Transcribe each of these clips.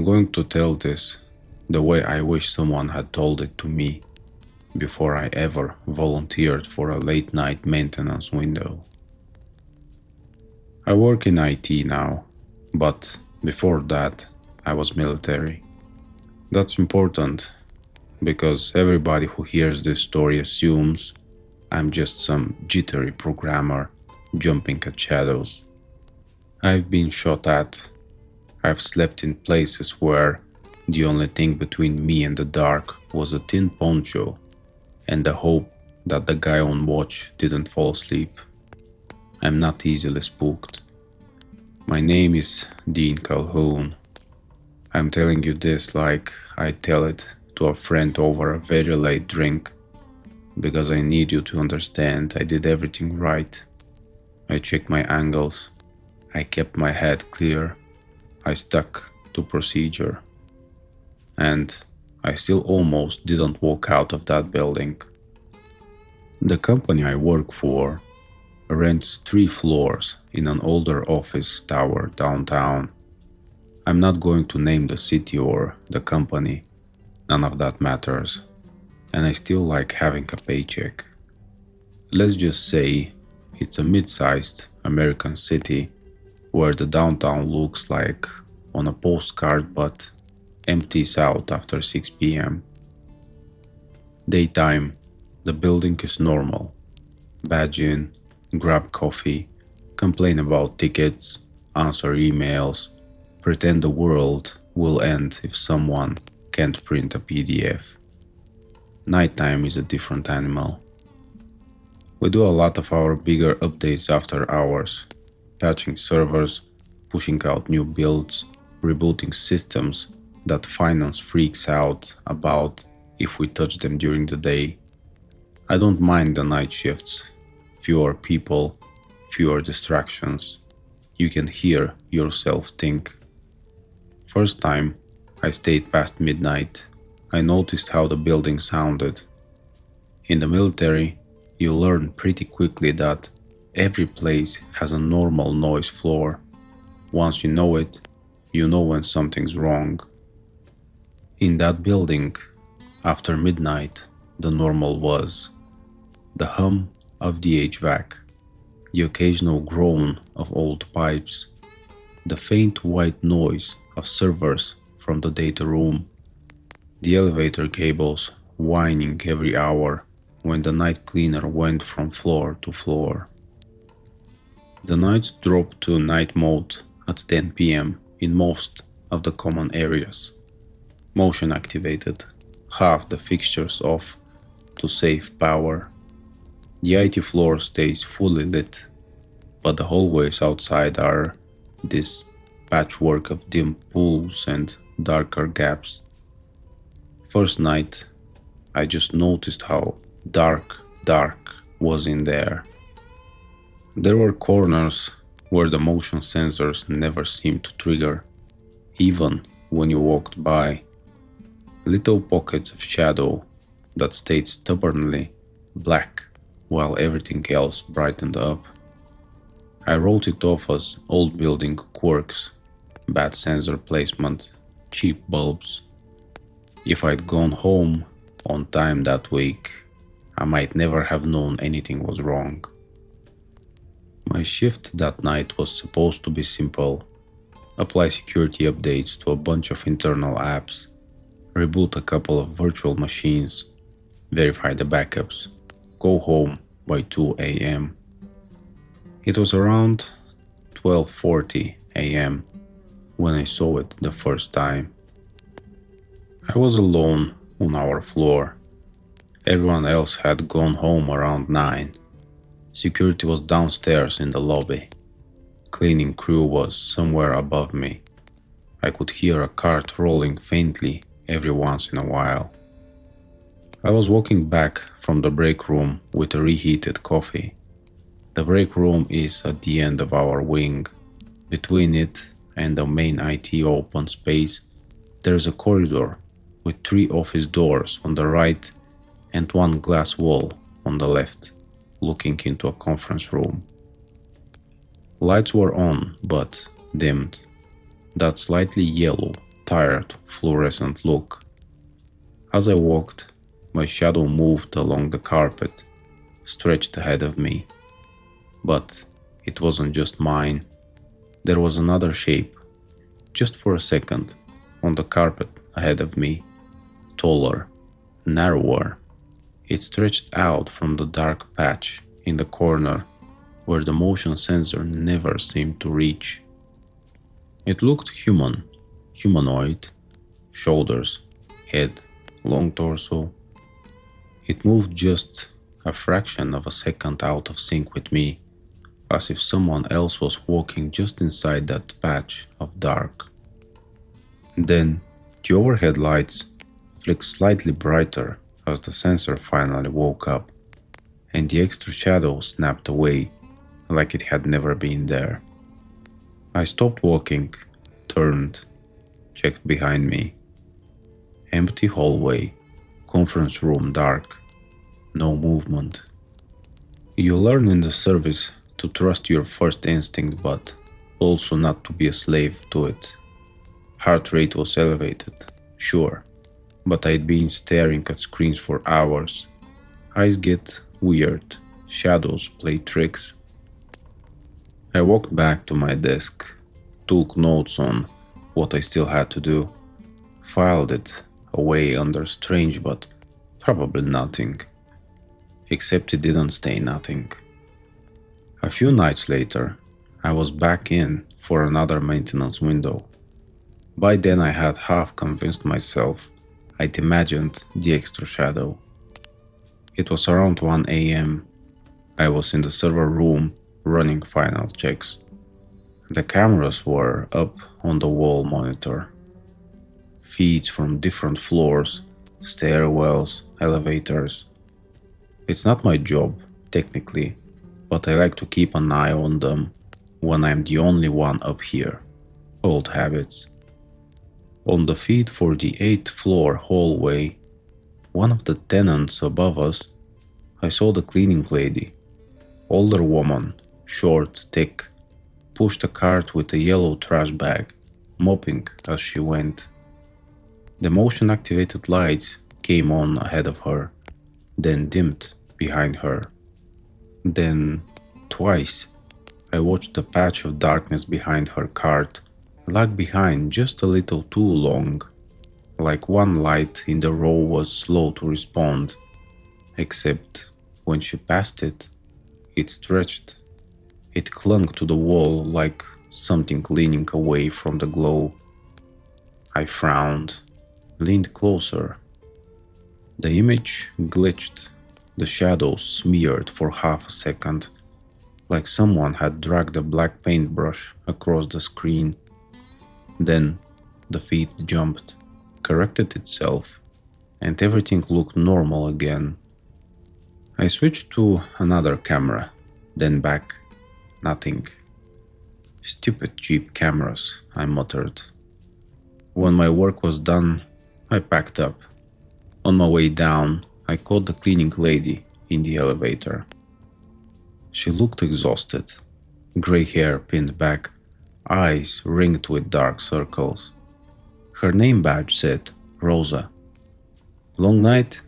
going to tell this the way I wish someone had told it to me before I ever volunteered for a late night maintenance window. I work in IT now, but before that I was military. That's important because everybody who hears this story assumes I'm just some jittery programmer jumping at shadows. I've been shot at. I've slept in places where the only thing between me and the dark was a tin poncho and the hope that the guy on watch didn't fall asleep. I'm not easily spooked. My name is Dean Calhoun. I'm telling you this like I tell it to a friend over a very late drink, because I need you to understand I did everything right. I checked my angles, I kept my head clear, I stuck to procedure, and I still almost didn't walk out of that building. The company I work for rents 3 floors in an older office tower downtown. I'm not going to name the city or the company, none of that matters, and I still like having a paycheck. Let's just say it's a mid-sized American city where the downtown looks like on a postcard but empties out after 6 p.m. Daytime, the building is normal. Badge in, grab coffee, complain about tickets, answer emails, pretend the world will end if someone can't print a PDF. Nighttime is a different animal. We do a lot of our bigger updates after hours, patching servers, pushing out new builds, rebooting systems that finance freaks out about if we touch them during the day. I don't mind the night shifts. Fewer people, fewer distractions. You can hear yourself think. First time I stayed past midnight, I noticed how the building sounded. In the military, you learn pretty quickly that every place has a normal noise floor. Once you know it, you know when something's wrong. In that building, after midnight, the normal was the hum of the HVAC, the occasional groan of old pipes, the faint white noise of servers from the data room, the elevator cables whining every hour when the night cleaner went from floor to floor. The nights dropped to night mode at 10 p.m. in most of the common areas. Motion activated, half the fixtures off to save power. The IT floor stays fully lit, but the hallways outside are this patchwork of dim pools and darker gaps. First night, I just noticed how dark was in there. There were corners where the motion sensors never seemed to trigger, even when you walked by. Little pockets of shadow that stayed stubbornly black while everything else brightened up. I wrote it off as old building quirks, bad sensor placement, cheap bulbs. If I'd gone home on time that week, I might never have known anything was wrong. My shift that night was supposed to be simple: apply security updates to a bunch of internal apps, reboot a couple of virtual machines, verify the backups, go home by 2 a.m. It was around 12:40 a.m. when I saw it the first time. I was alone on our floor. Everyone else had gone home around 9. Security was downstairs in the lobby. Cleaning crew was somewhere above me. I could hear a cart rolling faintly every once in a while. I was walking back from the break room with a reheated coffee. The break room is at the end of our wing. Between it and the main IT open space, there's a corridor with 3 office doors on the right and 1 glass wall on the left, looking into a conference room. Lights were on, but dimmed. That slightly yellow tired, fluorescent look. As I walked, my shadow moved along the carpet, stretched ahead of me. But it wasn't just mine. There was another shape, just for a second, on the carpet ahead of me, taller, narrower. It stretched out from the dark patch in the corner where the motion sensor never seemed to reach. It looked humanoid, shoulders, head, long torso. It moved just a fraction of a second out of sync with me, as if someone else was walking just inside that patch of dark. Then the overhead lights flicked slightly brighter as the sensor finally woke up, and the extra shadow snapped away like it had never been there. I stopped walking, turned, checked behind me. Empty hallway, conference room dark, no movement. You learn in the service to trust your first instinct, but also not to be a slave to it. Heart rate was elevated, sure, but I'd been staring at screens for hours. Eyes get weird, shadows play tricks. I walked back to my desk, took notes on what I still had to do, filed it away under strange but probably nothing. Except it didn't stay nothing. A few nights later, I was back in for another maintenance window. By then I had half convinced myself I'd imagined the extra shadow. It was around 1 a.m. I was in the server room running final checks. The cameras were up on the wall monitor. Feeds from different floors, stairwells, elevators. It's not my job, technically, but I like to keep an eye on them when I'm the only one up here. Old habits. On the feed for the 8th floor hallway, one of the tenants above us, I saw the cleaning lady. Older woman, short, thick, pushed a cart with a yellow trash bag, mopping as she went. The motion-activated lights came on ahead of her, then dimmed behind her. Then, twice, I watched a patch of darkness behind her cart lag behind just a little too long, like one light in the row was slow to respond, except when she passed it, it stretched. It clung to the wall like something leaning away from the glow. I frowned, leaned closer. The image glitched, the shadows smeared for half a second, like someone had dragged a black paintbrush across the screen. Then the feed jumped, corrected itself, and everything looked normal again. I switched to another camera, then back. Nothing. Stupid cheap cameras, I muttered. When my work was done, I packed up. On my way down, I caught the cleaning lady in the elevator. She looked exhausted, gray hair pinned back, eyes ringed with dark circles. Her name badge said Rosa. Long night?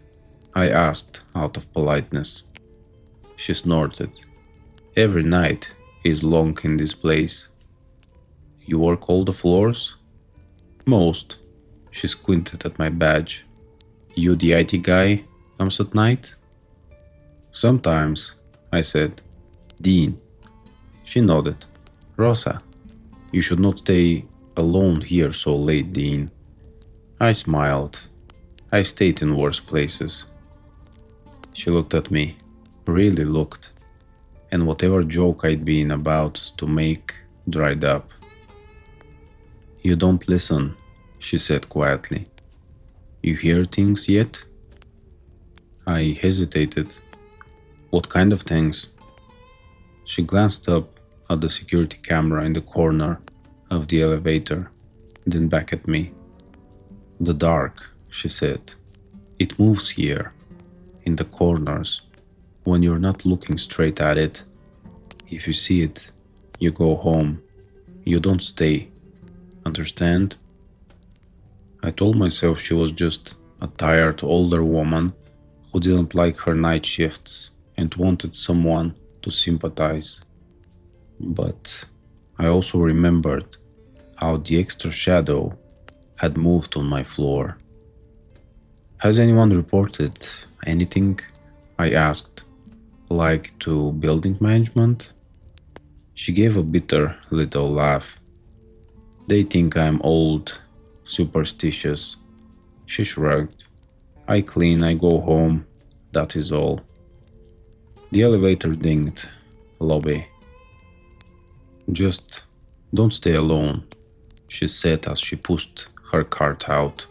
I asked out of politeness. She snorted. Every night is long in this place. You work all the floors? Most. She squinted at my badge. You the IT guy comes at night? Sometimes, I said. Dean. She nodded. Rosa, you should not stay alone here so late, Dean. I smiled. I stayed in worse places. She looked at me, really looked, and whatever joke I'd been about to make dried up. You don't listen, she said quietly. You hear things yet? I hesitated. What kind of things? She glanced up at the security camera in the corner of the elevator, then back at me. The dark, she said. It moves here, in the corners, when you're not looking straight at it. If you see it, you go home. You don't stay. Understand? I told myself she was just a tired older woman who didn't like her night shifts and wanted someone to sympathize. But I also remembered how the extra shadow had moved on my floor. Has anyone reported anything? I asked, like to building management? She gave a bitter little laugh. They think I'm old, superstitious. She shrugged. I clean, I go home, that is all. The elevator dinged. Lobby. Just don't stay alone, she said as she pushed her cart out.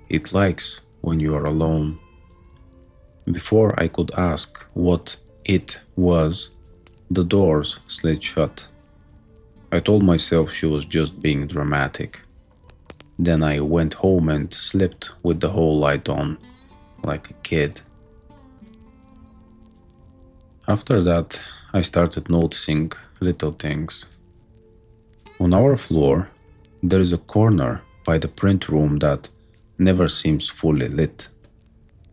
It likes when you are alone. Before I could ask what it was, the doors slid shut. I told myself she was just being dramatic. Then I went home and slept with the whole light on, like a kid. After that, I started noticing little things. On our floor, there is a corner by the print room that never seems fully lit.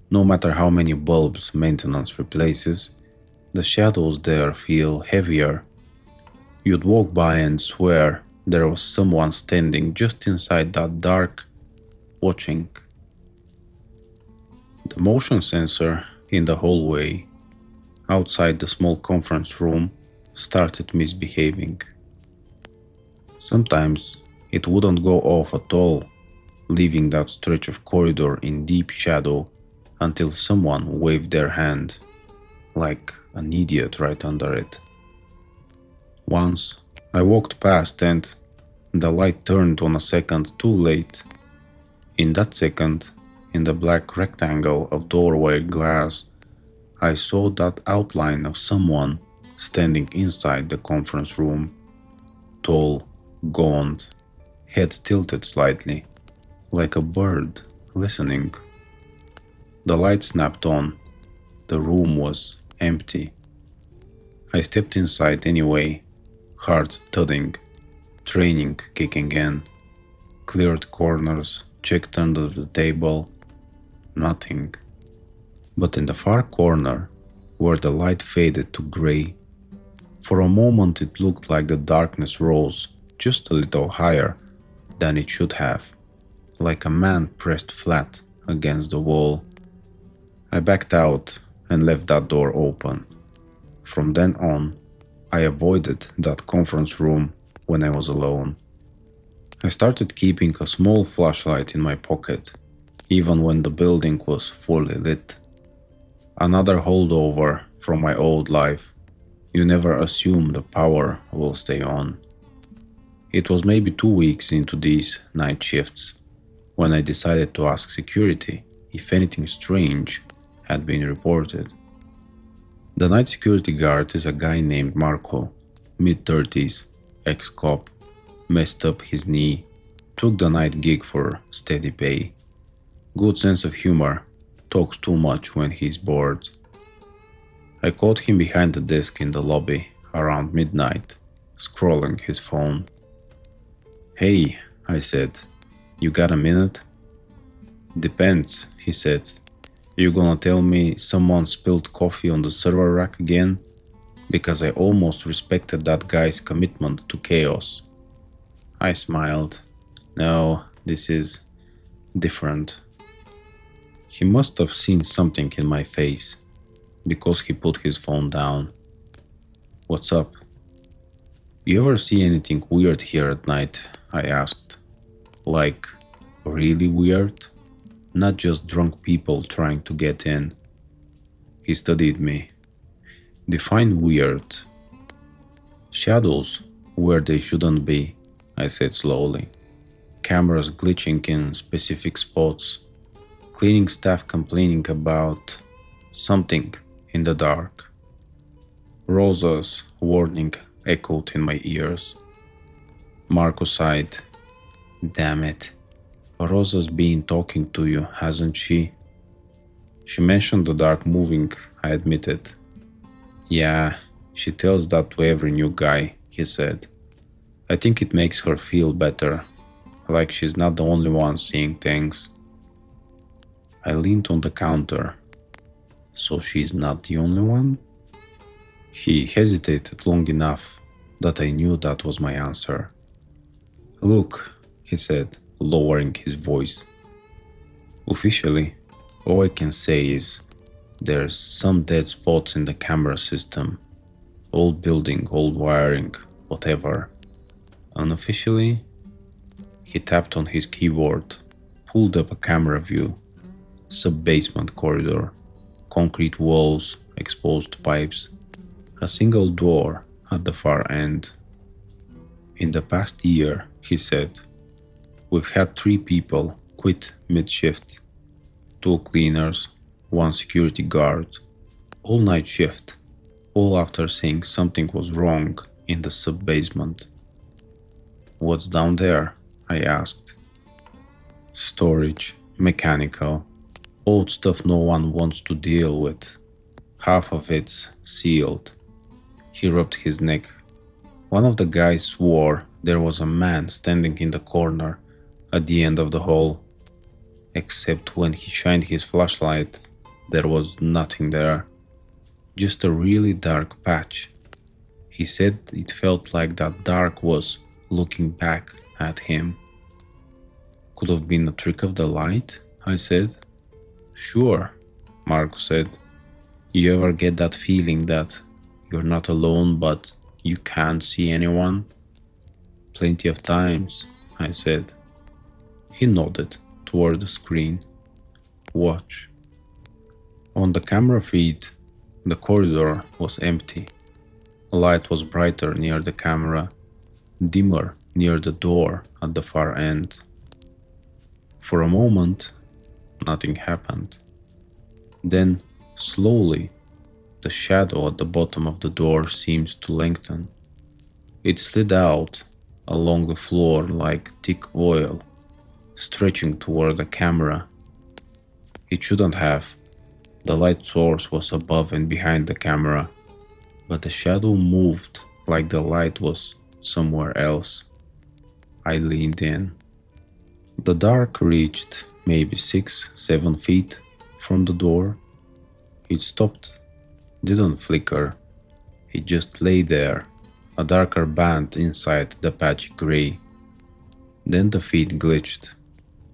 No matter how many bulbs maintenance replaces, the shadows there feel heavier. You'd walk by and swear there was someone standing just inside that dark, watching. The motion sensor in the hallway, outside the small conference room, started misbehaving. Sometimes it wouldn't go off at all, leaving that stretch of corridor in deep shadow until someone waved their hand, like an idiot right under it. Once I walked past and the light turned on a second too late. In that second, in the black rectangle of doorway glass, I saw that outline of someone standing inside the conference room, tall, gaunt, head tilted slightly, like a bird listening. The light snapped on. The room was empty. I stepped inside anyway, heart thudding, training kicking in, cleared corners, checked under the table. Nothing. But in the far corner, where the light faded to gray, for a moment it looked like the darkness rose just a little higher than it should have, like a man pressed flat against the wall. I backed out and left that door open. From then on, I avoided that conference room when I was alone. I started keeping a small flashlight in my pocket, even when the building was fully lit. Another holdover from my old life. You never assume the power will stay on. It was maybe 2 weeks into these night shifts when I decided to ask security if anything strange had been reported. The night security guard is a guy named Marco, mid-30s, ex-cop, messed up his knee, took the night gig for steady pay. Good sense of humor, talks too much when he's bored. I caught him behind the desk in the lobby around midnight, scrolling his phone. "Hey," I said, "you got a minute?" "Depends," he said. "You gonna tell me someone spilled coffee on the server rack again?" Because I almost respected that guy's commitment to chaos. I smiled. "No, this is different." He must have seen something in my face, because he put his phone down. "What's up?" "You ever see anything weird here at night?" I asked. "Like, really weird? Not just drunk people trying to get in." He studied me. "Define weird." "Shadows where they shouldn't be," I said slowly. "Cameras glitching in specific spots. Cleaning staff complaining about something in the dark." Rosa's warning echoed in my ears. Marco sighed. "Damn it. Rosa's been talking to you, hasn't she?" "She mentioned the dark moving," I admitted. "Yeah, she tells that to every new guy," he said. "I think it makes her feel better." like she's not the only one seeing things. I leaned on the counter. So she's not the only one? He hesitated long enough that I knew that was my answer. Look, he said, lowering his voice. Officially, all I can say is there's some dead spots in the camera system. Old building, old wiring, whatever. Unofficially, he tapped on his keyboard, pulled up a camera view. Sub-basement corridor, concrete walls, exposed pipes, a single door at the far end. In the past year, he said, we've had 3 people quit mid-shift, 2 cleaners, 1 security guard, all night shift, all after saying something was wrong in the sub-basement. What's down there? I asked. Storage, mechanical, old stuff no one wants to deal with. Half of it's sealed. He rubbed his neck. One of the guys swore there was a man standing in the corner at the end of the hall. Except when he shined his flashlight, there was nothing there. Just a really dark patch. He said it felt like that dark was looking back at him. Could have been a trick of the light, I said. Sure, Marco said. You ever get that feeling that you're not alone but you can't see anyone? Plenty of times, I said. He nodded toward the screen. Watch. On the camera feed, the corridor was empty. A light was brighter near the camera, dimmer near the door at the far end. For a moment, nothing happened. Then, slowly, the shadow at the bottom of the door seemed to lengthen. It slid out along the floor like thick oil, stretching toward the camera. It shouldn't have. The light source was above and behind the camera, but the shadow moved like the light was somewhere else. I leaned in. The dark reached maybe 6-7 feet from the door. It stopped, didn't flicker. It just lay there, a darker band inside the patchy gray. Then the feed glitched,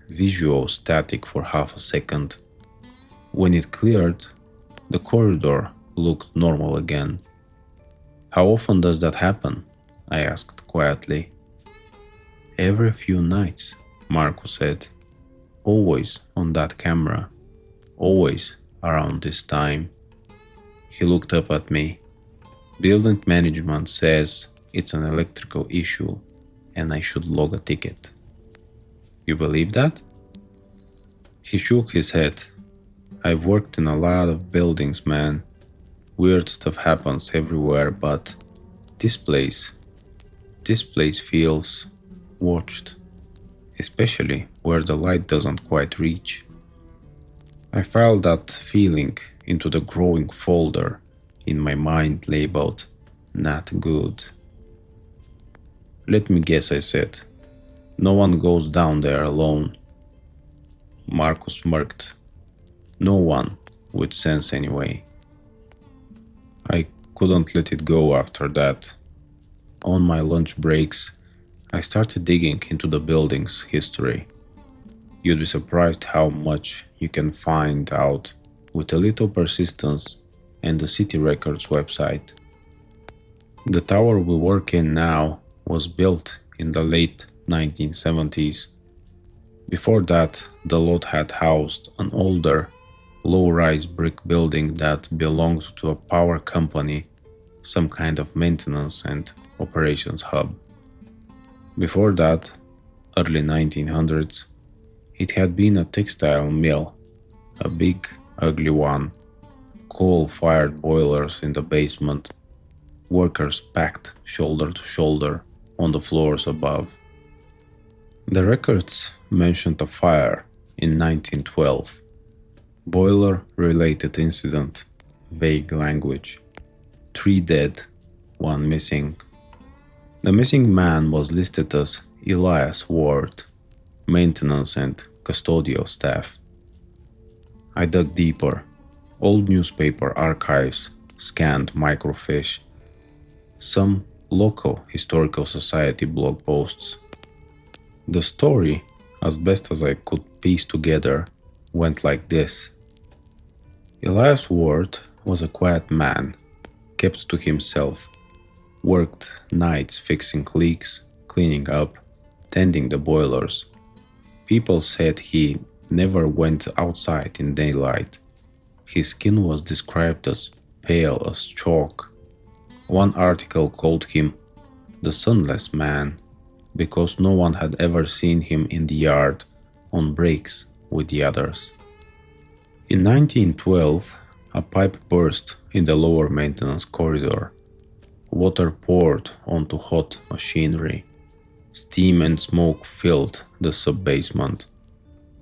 visual static for half a second. When it cleared, the corridor looked normal again. How often does that happen? I asked quietly. Every few nights, Marco said. Always on that camera. Always around this time. He looked up at me. Building management says it's an electrical issue and I should log a ticket. You believe that? He shook his head. I've worked in a lot of buildings, man. Weird stuff happens everywhere, but this place feels watched, especially where the light doesn't quite reach. I filed that feeling into the growing folder in my mind labeled not good. Let me guess, I said. No one goes down there alone. Marco smirked. No one with sense anyway. I couldn't let it go after that. On my lunch breaks, I started digging into the building's history. You'd be surprised how much you can find out with a little persistence and the City Records website. The tower we work in now was built in the late 1970s. Before that, the lot had housed an older, low-rise brick building that belonged to a power company, some kind of maintenance and operations hub. Before that, early 1900s, it had been a textile mill, a big, ugly one, coal-fired boilers in the basement, workers packed shoulder to shoulder on the floors above. The records mentioned a fire in 1912. Boiler-related incident, vague language. 3 dead, 1 missing. The missing man was listed as Elias Ward, maintenance and custodial staff. I dug deeper. Old newspaper archives, scanned microfiche, some local historical society blog posts. The story, as best as I could piece together, went like this. Elias Ward was a quiet man, kept to himself, worked nights fixing leaks, cleaning up, tending the boilers. People said he never went outside in daylight. His skin was described as pale as chalk. One article called him the Sunless Man because no one had ever seen him in the yard on breaks with the others. In 1912, a pipe burst in the lower maintenance corridor. Water poured onto hot machinery. Steam and smoke filled the sub-basement.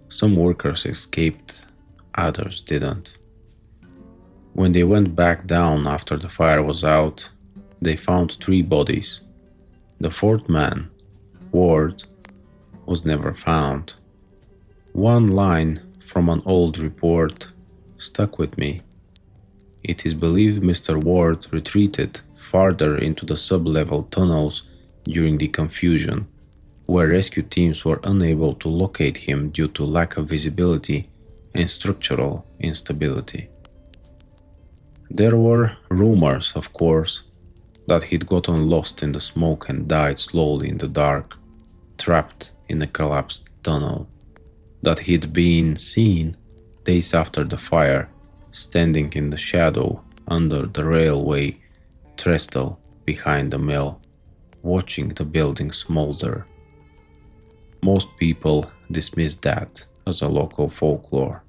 Some workers escaped, others didn't. When they went back down after the fire was out, they found 3 bodies. The 4th man, Ward, was never found. One line from an old report stuck with me. It is believed Mr. Ward retreated farther into the sub-level tunnels during the confusion, where rescue teams were unable to locate him due to lack of visibility and structural instability. There were rumors, of course, that he'd gotten lost in the smoke and died slowly in the dark, trapped in a collapsed tunnel. That he'd been seen days after the fire, standing in the shadow under the railway trestle behind the mill, watching the building smolder. Most people dismissed that as a local folklore.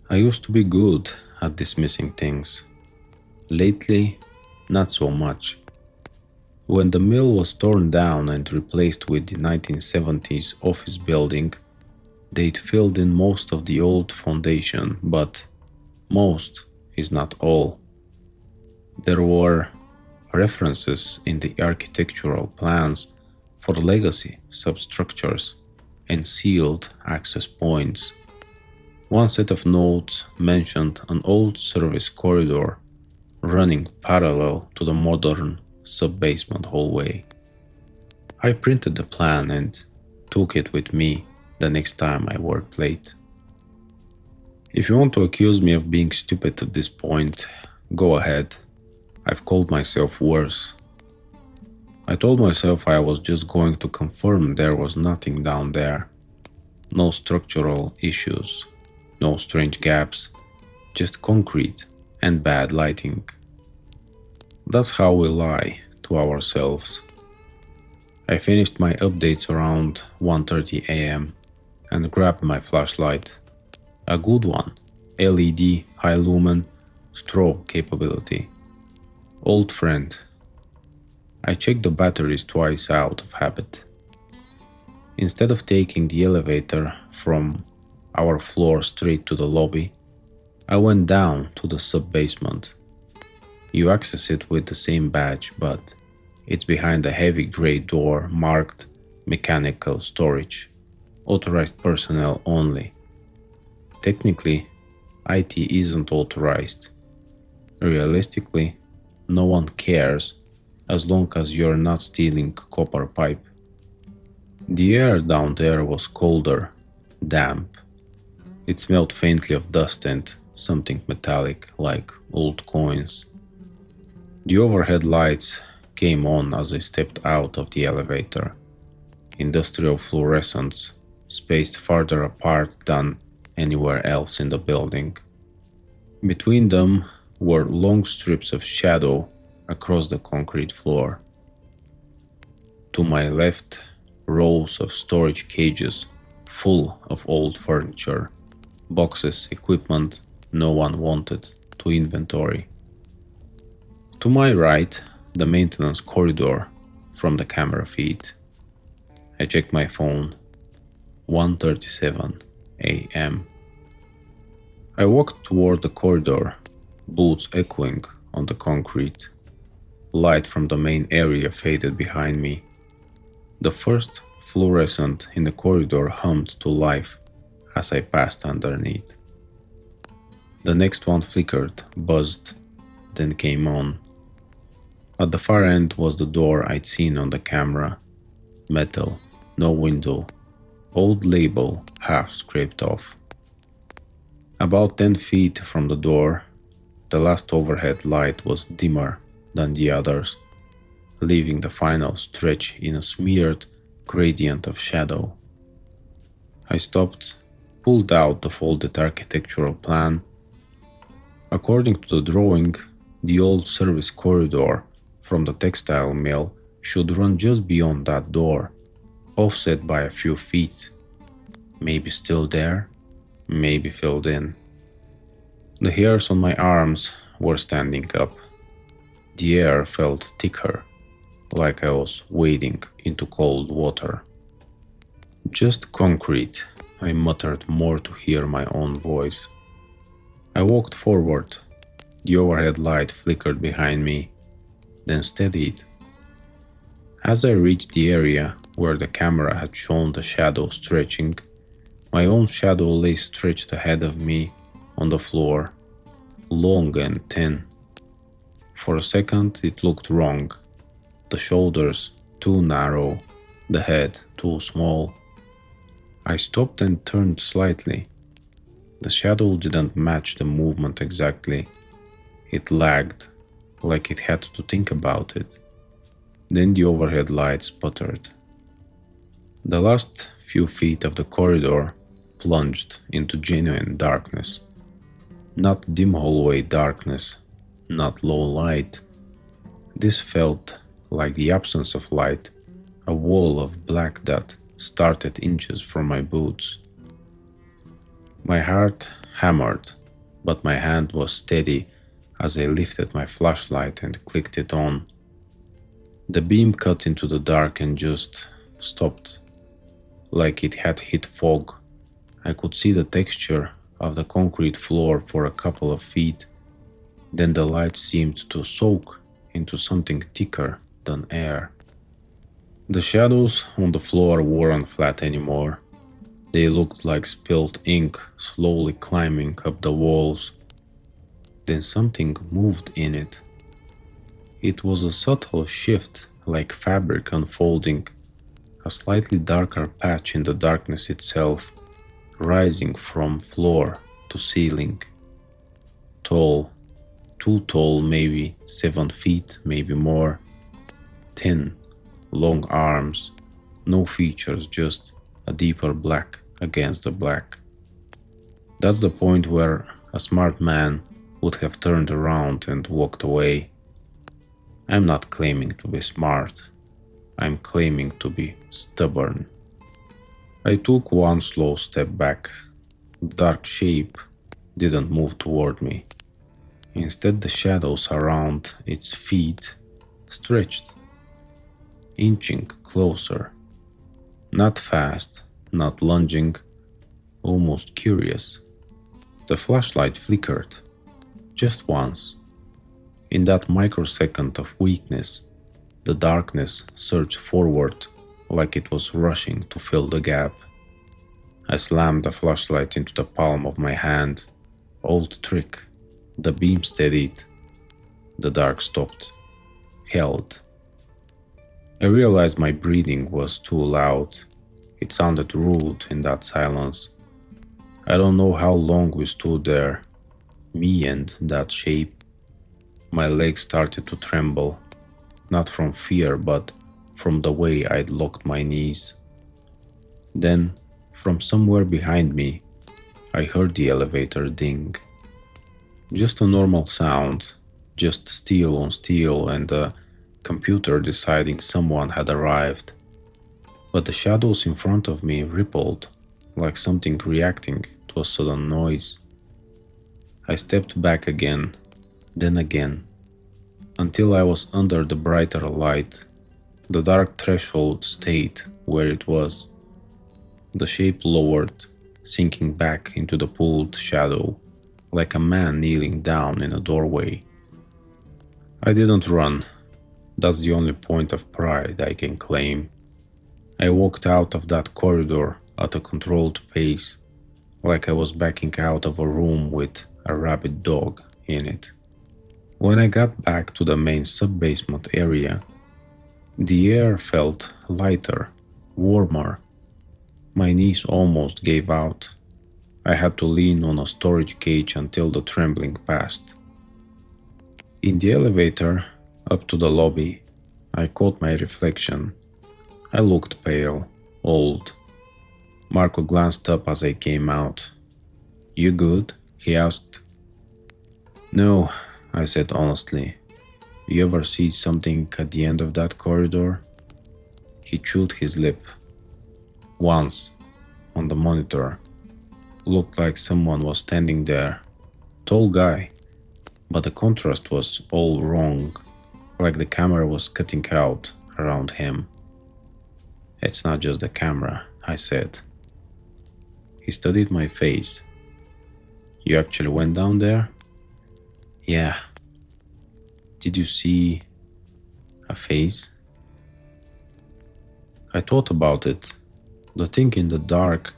I used to be good at dismissing things. Lately, not so much. When the mill was torn down and replaced with the 1970s office building, they'd filled in most of the old foundation, but most is not all. There were references in the architectural plans for legacy substructures and sealed access points. One set of notes mentioned an old service corridor running parallel to the modern sub-basement hallway. I printed the plan and took it with me the next time I worked late. If you want to accuse me of being stupid at this point, go ahead. I've called myself worse. I told myself I was just going to confirm there was nothing down there. No structural issues, no strange gaps, just concrete and bad lighting. That's how we lie to ourselves. I finished my updates around 1:30 a.m. and grabbed my flashlight. A good one, LED, high lumen, strobe capability. Old friend. I checked the batteries twice out of habit. Instead of taking the elevator from our floor straight to the lobby, I went down to the sub-basement. You access it with the same badge, but it's behind a heavy grey door marked mechanical storage, authorized personnel only. Technically, IT isn't authorized. Realistically, no one cares as long as you're not stealing copper pipe. The air down there was colder, damp. It smelled faintly of dust and something metallic like old coins. The overhead lights came on as I stepped out of the elevator. Industrial fluorescents, spaced farther apart than anywhere else in the building. Between them were long strips of shadow across the concrete floor. To my left, rows of storage cages full of old furniture, boxes, equipment no one wanted to inventory. To my right, the maintenance corridor from the camera feed. I checked my phone. 1:37 a.m. I walked toward the corridor, boots echoing on the concrete. Light from the main area faded behind me. The first fluorescent in the corridor hummed to life as I passed underneath. The next one flickered, buzzed, then came on. At the far end was the door I'd seen on the camera. Metal, no window, old label half scraped off. About 10 feet from the door, the last overhead light was dimmer than the others, leaving the final stretch in a smeared gradient of shadow. I stopped, pulled out the folded architectural plan. According to the drawing, the old service corridor from the textile mill should run just beyond that door, offset by a few feet. Maybe still there, maybe filled in. The hairs on my arms were standing up. The air felt thicker, like I was wading into cold water. Just concrete, I muttered more to hear my own voice. I walked forward. The overhead light flickered behind me, then steadied. As I reached the area where the camera had shown the shadow stretching, my own shadow lay stretched ahead of me on the floor, long and thin. For a second it looked wrong. The shoulders too narrow, the head too small. I stopped and turned slightly. The shadow didn't match the movement exactly. It lagged, like it had to think about it. Then the overhead light sputtered. The last few feet of the corridor plunged into genuine darkness. Not dim hallway darkness, not low light. This felt like the absence of light, a wall of black that started inches from my boots. My heart hammered, but my hand was steady as I lifted my flashlight and clicked it on. The beam cut into the dark and just stopped, like it had hit fog. I could see the texture of the concrete floor for a couple of feet. Then the light seemed to soak into something thicker than air. The shadows on the floor weren't flat anymore. They looked like spilled ink slowly climbing up the walls. Then something moved in it. It was a subtle shift, like fabric unfolding, a slightly darker patch in the darkness itself, rising from floor to ceiling. Tall, too tall, maybe 7 feet, maybe more. Thin, long arms, no features, just a deeper black against the black. That's the point where a smart man would have turned around and walked away. I'm not claiming to be smart. I'm claiming to be stubborn. I took one slow step back. The dark shape didn't move toward me. Instead, the shadows around its feet stretched, inching closer. Not fast, not lunging, almost curious. The flashlight flickered, just once. In that microsecond of weakness, the darkness surged forward like it was rushing to fill the gap. I slammed the flashlight into the palm of my hand. Old trick. The beam steadied. The dark stopped. Held. I realized my breathing was too loud. It sounded rude in that silence. I don't know how long we stood there, me and that shape. My legs started to tremble, not from fear, but from the way I'd locked my knees. Then, from somewhere behind me, I heard the elevator ding. Just a normal sound, just steel on steel and a computer deciding someone had arrived. But the shadows in front of me rippled, like something reacting to a sudden noise. I stepped back again, then again, until I was under the brighter light. The dark threshold stayed where it was. The shape lowered, sinking back into the pooled shadow, like a man kneeling down in a doorway. I didn't run. That's the only point of pride I can claim. I walked out of that corridor at a controlled pace, like I was backing out of a room with a rabid dog in it. When I got back to the main sub-basement area, the air felt lighter, warmer. My knees almost gave out. I had to lean on a storage cage until the trembling passed. In the elevator, up to the lobby, I caught my reflection. I looked pale, old. Marco glanced up as I came out. "You good?" he asked. "No," I said honestly. "You ever see something at the end of that corridor?" He chewed his lip. "Once, on the monitor. Looked like someone was standing there. Tall guy, but the contrast was all wrong, like the camera was cutting out around him." "It's not just the camera," I said. He studied my face. "You actually went down there?" "Yeah." "Did you see a face?" I thought about it. The thing in the dark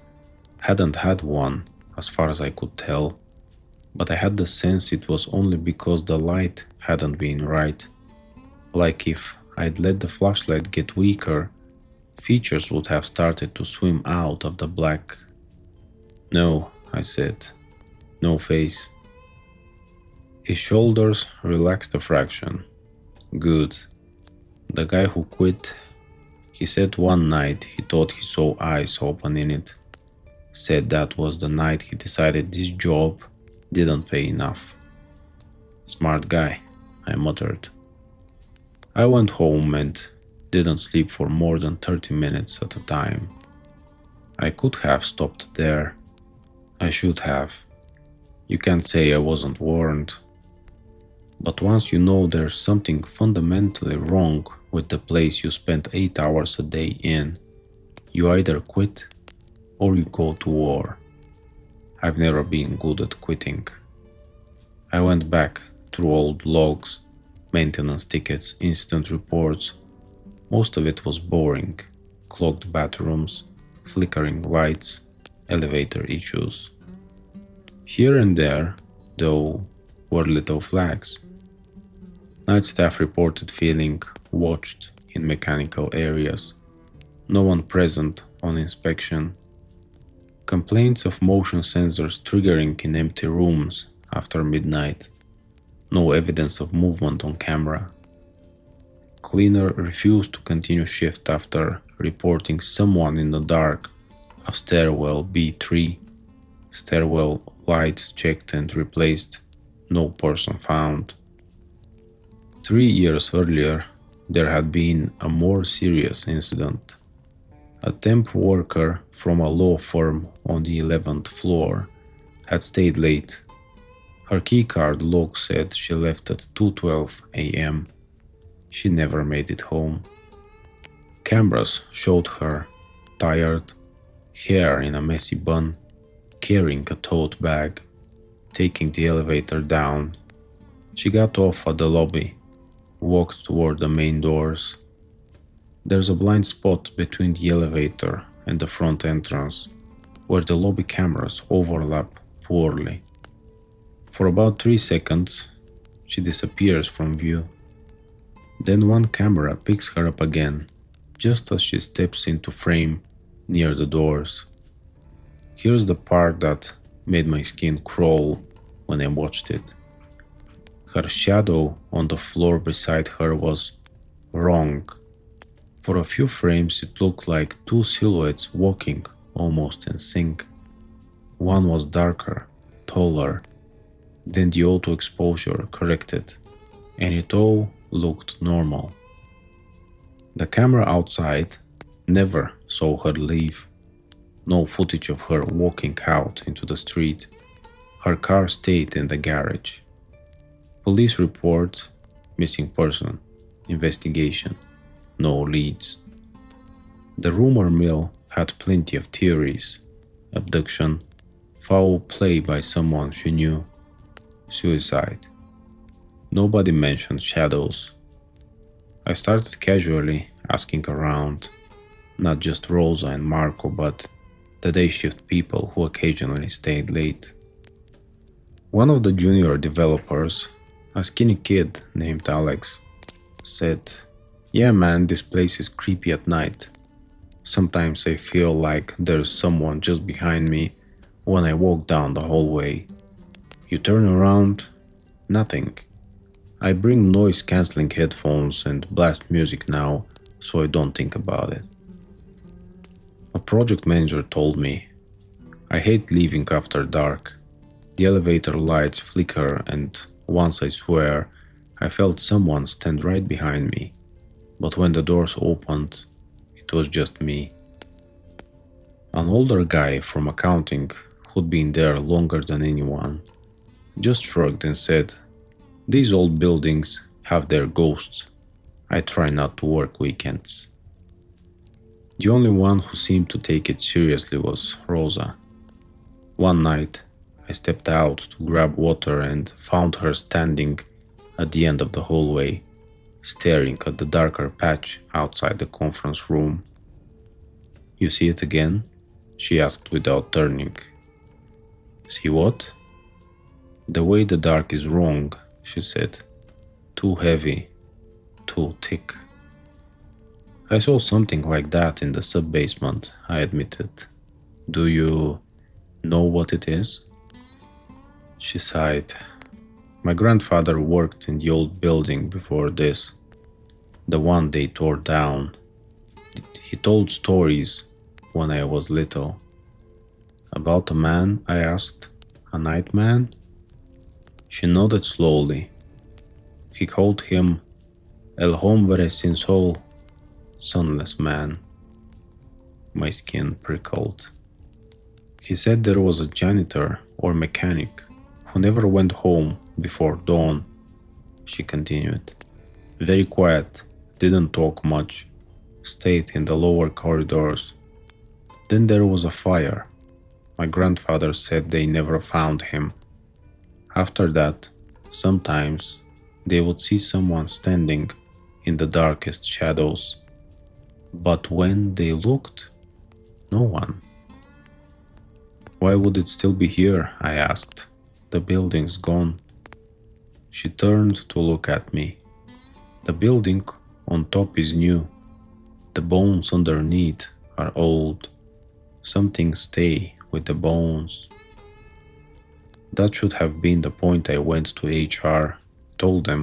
hadn't had one, as far as I could tell, but I had the sense it was only because the light hadn't been right. Like if I'd let the flashlight get weaker, features would have started to swim out of the black. "No," I said. "No face." His shoulders relaxed a fraction. "Good. The guy who quit, he said one night he thought he saw eyes open in it. Said that was the night he decided this job didn't pay enough." "Smart guy," I muttered. I went home and didn't sleep for more than 30 minutes at a time. I could have stopped there. I should have. You can't say I wasn't warned. But once you know there's something fundamentally wrong with the place you spent 8 hours a day in, you either quit or you go to war. I've never been good at quitting. I went back through old logs, maintenance tickets, incident reports. Most of it was boring. Clogged bathrooms, flickering lights, elevator issues. Here and there, though, were little flags. Night staff reported feeling watched in mechanical areas. No one present on inspection. Complaints of motion sensors triggering in empty rooms after midnight. No evidence of movement on camera. Cleaner refused to continue shift after reporting someone in the dark of stairwell B3. Stairwell lights checked and replaced. No person found. 3 years earlier, there had been a more serious incident. A temp worker from a law firm on the 11th floor had stayed late. Her keycard log said she left at 2:12 a.m. She never made it home. Cameras showed her, tired, hair in a messy bun, carrying a tote bag, taking the elevator down. She got off at the lobby, walked toward the main doors. There's a blind spot between the elevator and the front entrance, where the lobby cameras overlap poorly. For about 3 seconds, she disappears from view. Then one camera picks her up again, just as she steps into frame near the doors. Here's the part that made my skin crawl when I watched it. Her shadow on the floor beside her was wrong. For a few frames it looked like two silhouettes walking almost in sync. One was darker, taller. Then the auto exposure corrected, and it all looked normal. The camera outside never saw her leave. No footage of her walking out into the street. Her car stayed in the garage. Police report, missing person, investigation, no leads. The rumor mill had plenty of theories. Abduction, foul play by someone she knew, suicide. Nobody mentioned shadows. I started casually asking around. Not just Rosa and Marco, but the day shift people who occasionally stayed late. One of the junior developers, a skinny kid named Alex, said, "Yeah, man, this place is creepy at night. Sometimes I feel like there's someone just behind me when I walk down the hallway. You turn around, nothing. I bring noise cancelling headphones and blast music now so I don't think about it." A project manager told me, "I hate leaving after dark. The elevator lights flicker, and once I swear I felt someone stand right behind me. But when the doors opened, it was just me." An older guy from accounting who'd been there longer than anyone just shrugged and said, "These old buildings have their ghosts. I try not to work weekends." The only one who seemed to take it seriously was Rosa. One night, I stepped out to grab water and found her standing at the end of the hallway, staring at the darker patch outside the conference room. "You see it again?" she asked without turning. "See what?" "The way the dark is wrong," she said. "Too heavy, too thick." "I saw something like that in the sub-basement," I admitted. "Do you know what it is?" She sighed. "My grandfather worked in the old building before this, the one they tore down. He told stories when I was little." "About a man?" I asked. "A night man?" She nodded slowly. "He called him El Hombre Sin Soul, Sunless Man." My skin prickled. "He said there was a janitor or mechanic who never went home before dawn," she continued. "Very quiet, didn't talk much, stayed in the lower corridors. Then there was a fire. My grandfather said they never found him. After that, sometimes they would see someone standing in the darkest shadows. But when they looked, no one." "Why would it still be here?" I asked. "The building's gone." She turned to look at me. "The building on top is new. The bones underneath are old. Some things stay with the bones." That should have been the point. I went to HR, told them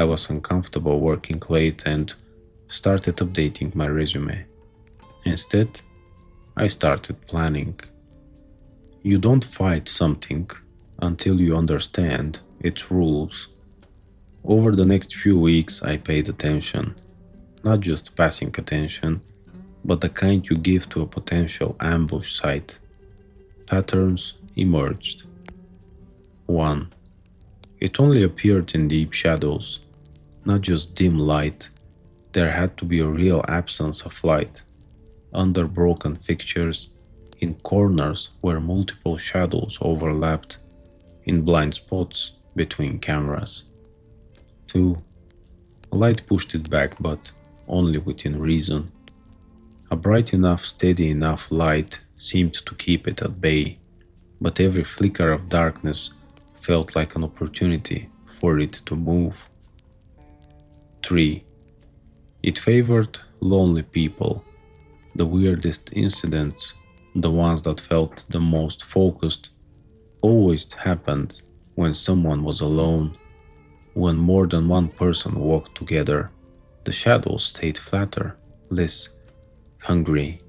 I was uncomfortable working late, and started updating my resume. Instead, I started planning. You don't fight something until you understand its rules. Over the next few weeks, I paid attention. Not just passing attention, but the kind you give to a potential ambush site. Patterns emerged. 1. It only appeared in deep shadows, not just dim light. There had to be a real absence of light, under broken fixtures, in corners where multiple shadows overlapped, in blind spots between cameras. 2. Light pushed it back, but only within reason. A bright enough, steady enough light seemed to keep it at bay, but every flicker of darkness felt like an opportunity for it to move. 3. It favored lonely people. The weirdest incidents, the ones that felt the most focused, always happened when someone was alone. When more than one person walked together, the shadows stayed flatter, less hungry.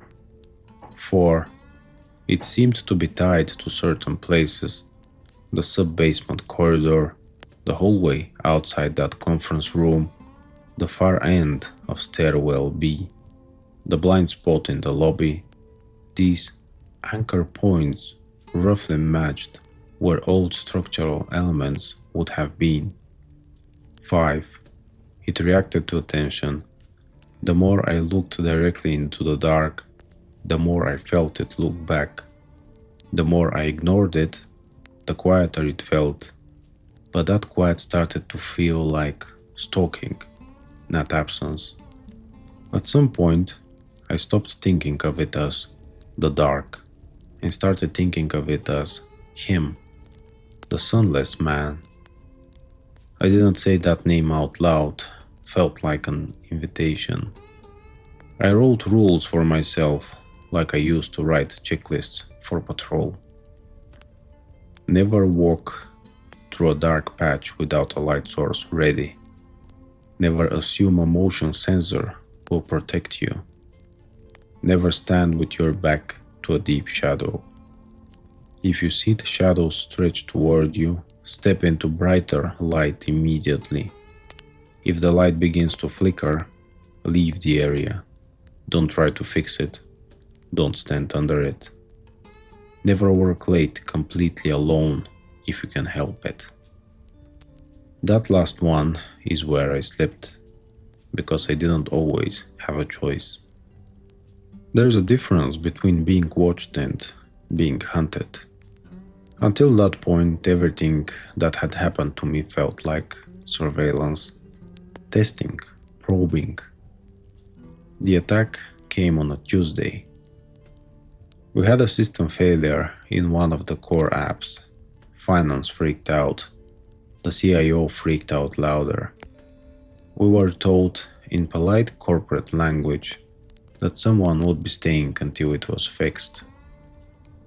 4. It seemed to be tied to certain places. The sub-basement corridor, the hallway outside that conference room, the far end of stairwell B, the blind spot in the lobby. These anchor points roughly matched where old structural elements would have been. 5. It reacted to attention. The more I looked directly into the dark, the more I felt it look back. The more I ignored it, the quieter it felt. But that quiet started to feel like stalking, not absence. At some point, I stopped thinking of it as the dark and started thinking of it as him, the Sunless Man. I didn't say that name out loud, felt like an invitation. I wrote rules for myself like I used to write checklists for patrol. Never walk through a dark patch without a light source ready. Never assume a motion sensor will protect you. Never stand with your back to a deep shadow. If you see the shadow stretch toward you, step into brighter light immediately. If the light begins to flicker, leave the area. Don't try to fix it. Don't stand under it. Never work late completely alone if you can help it. That last one is where I slipped, because I didn't always have a choice. There's a difference between being watched and being hunted. Until that point, everything that had happened to me felt like surveillance, testing, probing. The attack came on a Tuesday. We had a system failure in one of the core apps. Finance freaked out. The CIO freaked out louder. We were told in polite corporate language that someone would be staying until it was fixed.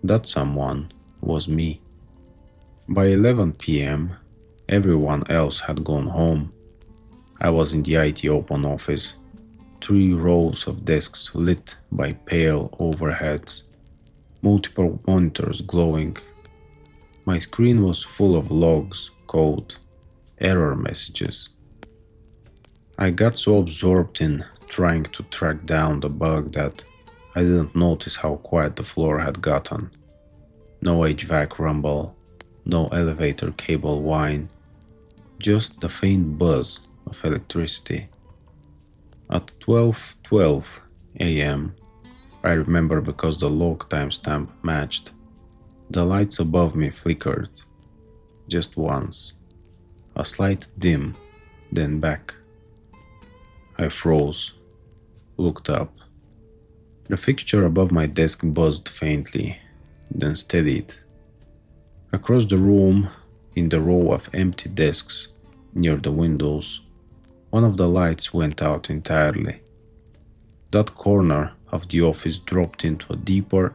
That someone was me. By 11 p.m., everyone else had gone home. I was in the IT open office, 3 rows of desks lit by pale overheads, multiple monitors glowing. My screen was full of logs, code, error messages. I got so absorbed in trying to track down the bug that I didn't notice how quiet the floor had gotten. No HVAC rumble, no elevator cable whine, just the faint buzz of electricity. At 12:12 a.m., I remember because the log timestamp matched, the lights above me flickered. Just once. A slight dim, then back. I froze, looked up. The fixture above my desk buzzed faintly, then steadied. Across the room, in the row of empty desks near the windows, one of the lights went out entirely. That corner of the office dropped into a deeper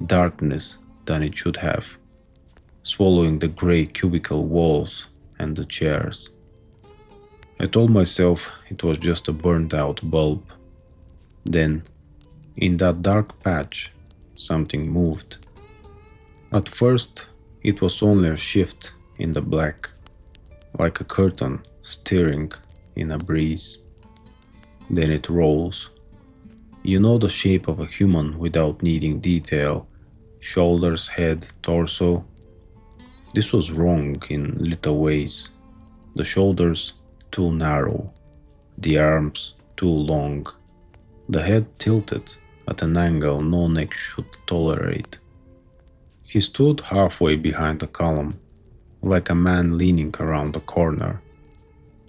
darkness than it should have, swallowing the gray cubicle walls and the chairs. I told myself it was just a burnt out bulb. Then, in that dark patch, something moved. At first, it was only a shift in the black, like a curtain stirring in a breeze. Then it rolls. You know the shape of a human without needing detail, shoulders, head, torso. This was wrong in little ways. The shoulders too narrow, the arms too long, the head tilted at an angle no neck should tolerate. He stood halfway behind a column, like a man leaning around a corner.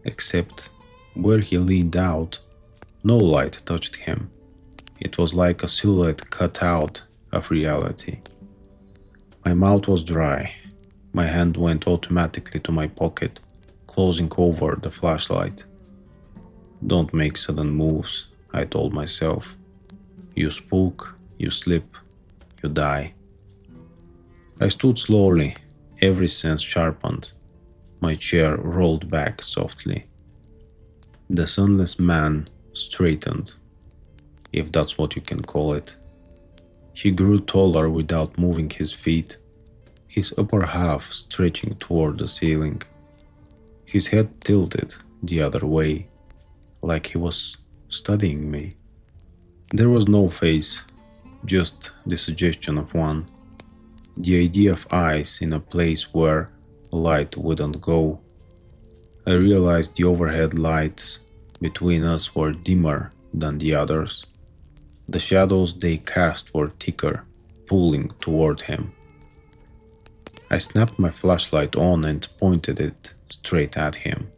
Except where he leaned out, no light touched him. It was like a silhouette cut out of reality. My mouth was dry. My hand went automatically to my pocket, closing over the flashlight. Don't make sudden moves, I told myself. You spook, you slip, you die. I stood slowly, every sense sharpened. My chair rolled back softly. The Sunless Man straightened, if that's what you can call it. He grew taller without moving his feet, his upper half stretching toward the ceiling. His head tilted the other way, like he was studying me. There was no face, just the suggestion of one. The idea of eyes in a place where light wouldn't go. I realized the overhead lights between us were dimmer than the others. The shadows they cast were thicker, pulling toward him. I snapped my flashlight on and pointed it straight at him.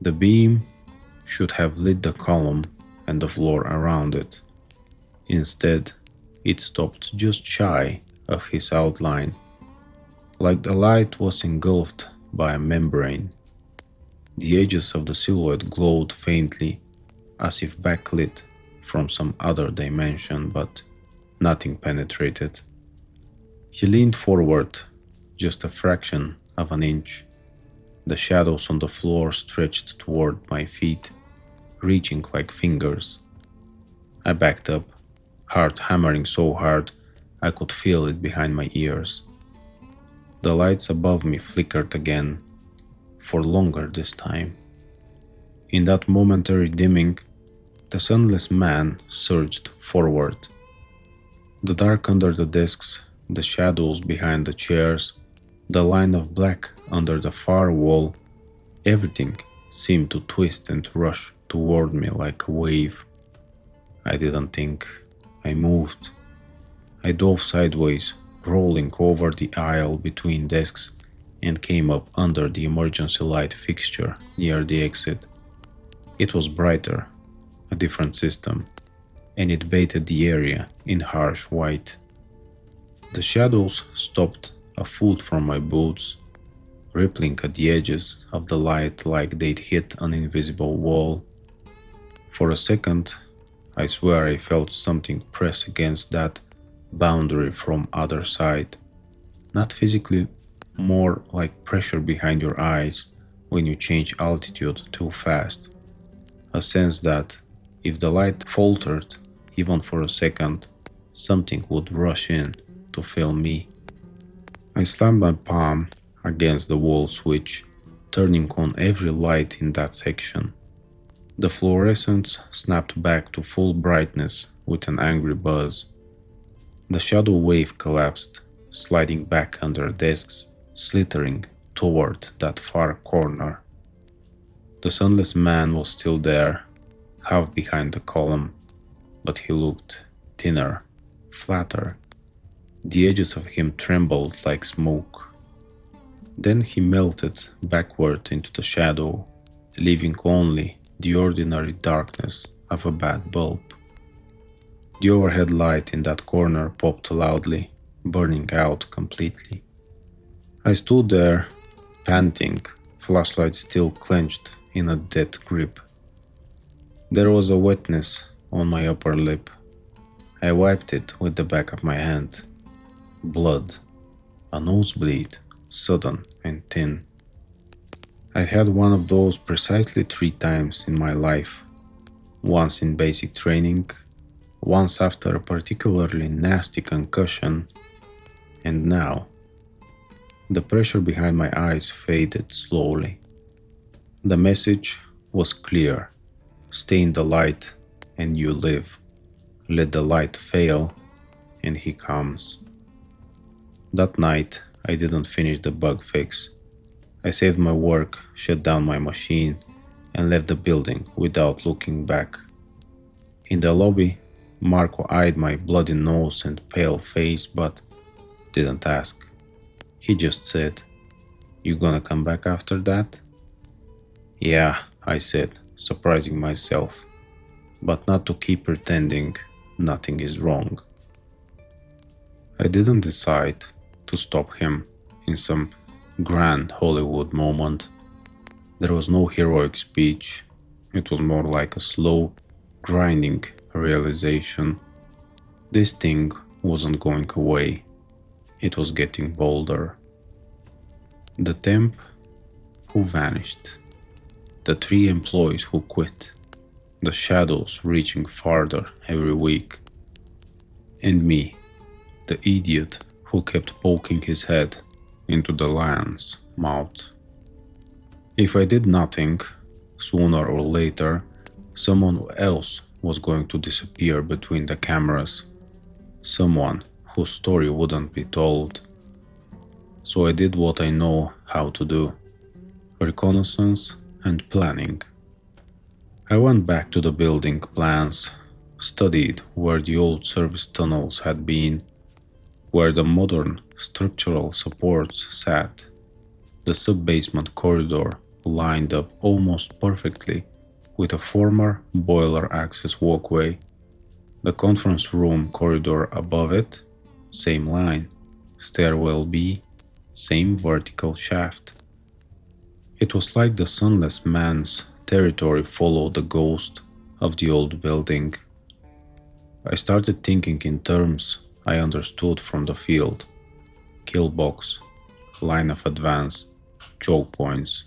The beam should have lit the column and the floor around it. Instead, it stopped just shy of his outline, like the light was engulfed by a membrane. The edges of the silhouette glowed faintly, as if backlit from some other dimension, but nothing penetrated. He leaned forward just a fraction of an inch. The shadows on the floor stretched toward my feet, reaching like fingers. I backed up, heart hammering so hard I could feel it behind my ears. The lights above me flickered again, for longer this time. In that momentary dimming, the Sunless Man surged forward. The dark under the desks, the shadows behind the chairs, the line of black under the far wall, everything seemed to twist and rush toward me like a wave. I didn't think. I moved. I dove sideways, rolling over the aisle between desks, and came up under the emergency light fixture near the exit. It was brighter, a different system, and it bathed the area in harsh white. The shadows stopped a foot from my boots, rippling at the edges of the light like they'd hit an invisible wall. For a second, I swear I felt something press against that boundary from other side. Not physically, more like pressure behind your eyes when you change altitude too fast. A sense that if the light faltered even for a second, something would rush in to fill me. I slammed my palm against the wall switch, turning on every light in that section. The fluorescence snapped back to full brightness with an angry buzz. The shadow wave collapsed, sliding back under desks, slithering toward that far corner. The Sunless Man was still there, half behind the column, but he looked thinner, flatter. The edges of him trembled like smoke. Then he melted backward into the shadow, leaving only the ordinary darkness of a bad bulb. The overhead light in that corner popped loudly, burning out completely. I stood there, panting, flashlight still clenched in a death grip. There was a wetness on my upper lip. I wiped it with the back of my hand. Blood. A nosebleed, sudden and thin. I had one of those precisely 3 times in my life. Once in basic training, once after a particularly nasty concussion, and now. The pressure behind my eyes faded slowly. The message was clear. Stay in the light and you live. Let the light fail and he comes. That night, I didn't finish the bug fix. I saved my work, shut down my machine, and left the building without looking back. In the lobby, Marco eyed my bloody nose and pale face, but didn't ask. He just said, "You gonna come back after that?" "Yeah," I said, surprising myself, but not to keep pretending nothing is wrong. I didn't decide to stop him in some grand Hollywood moment. There was no heroic speech. It was more like a slow, grinding realization. This thing wasn't going away. It was getting bolder. The temp who vanished. The 3 employees who quit. The shadows reaching farther every week. And me, the idiot who kept poking his head into the lion's mouth. If I did nothing, sooner or later, someone else was going to disappear between the cameras. Someone whose story wouldn't be told. So I did what I know how to do. Reconnaissance and planning. I went back to the building plans, studied where the old service tunnels had been, where the modern structural supports sat. The sub-basement corridor lined up almost perfectly with a former boiler access walkway. The conference room corridor above it, same line. Stairwell B, same vertical shaft. It was like the Sunless Man's territory followed the ghost of the old building. I started thinking in terms I understood from the field. Kill box, line of advance, choke points.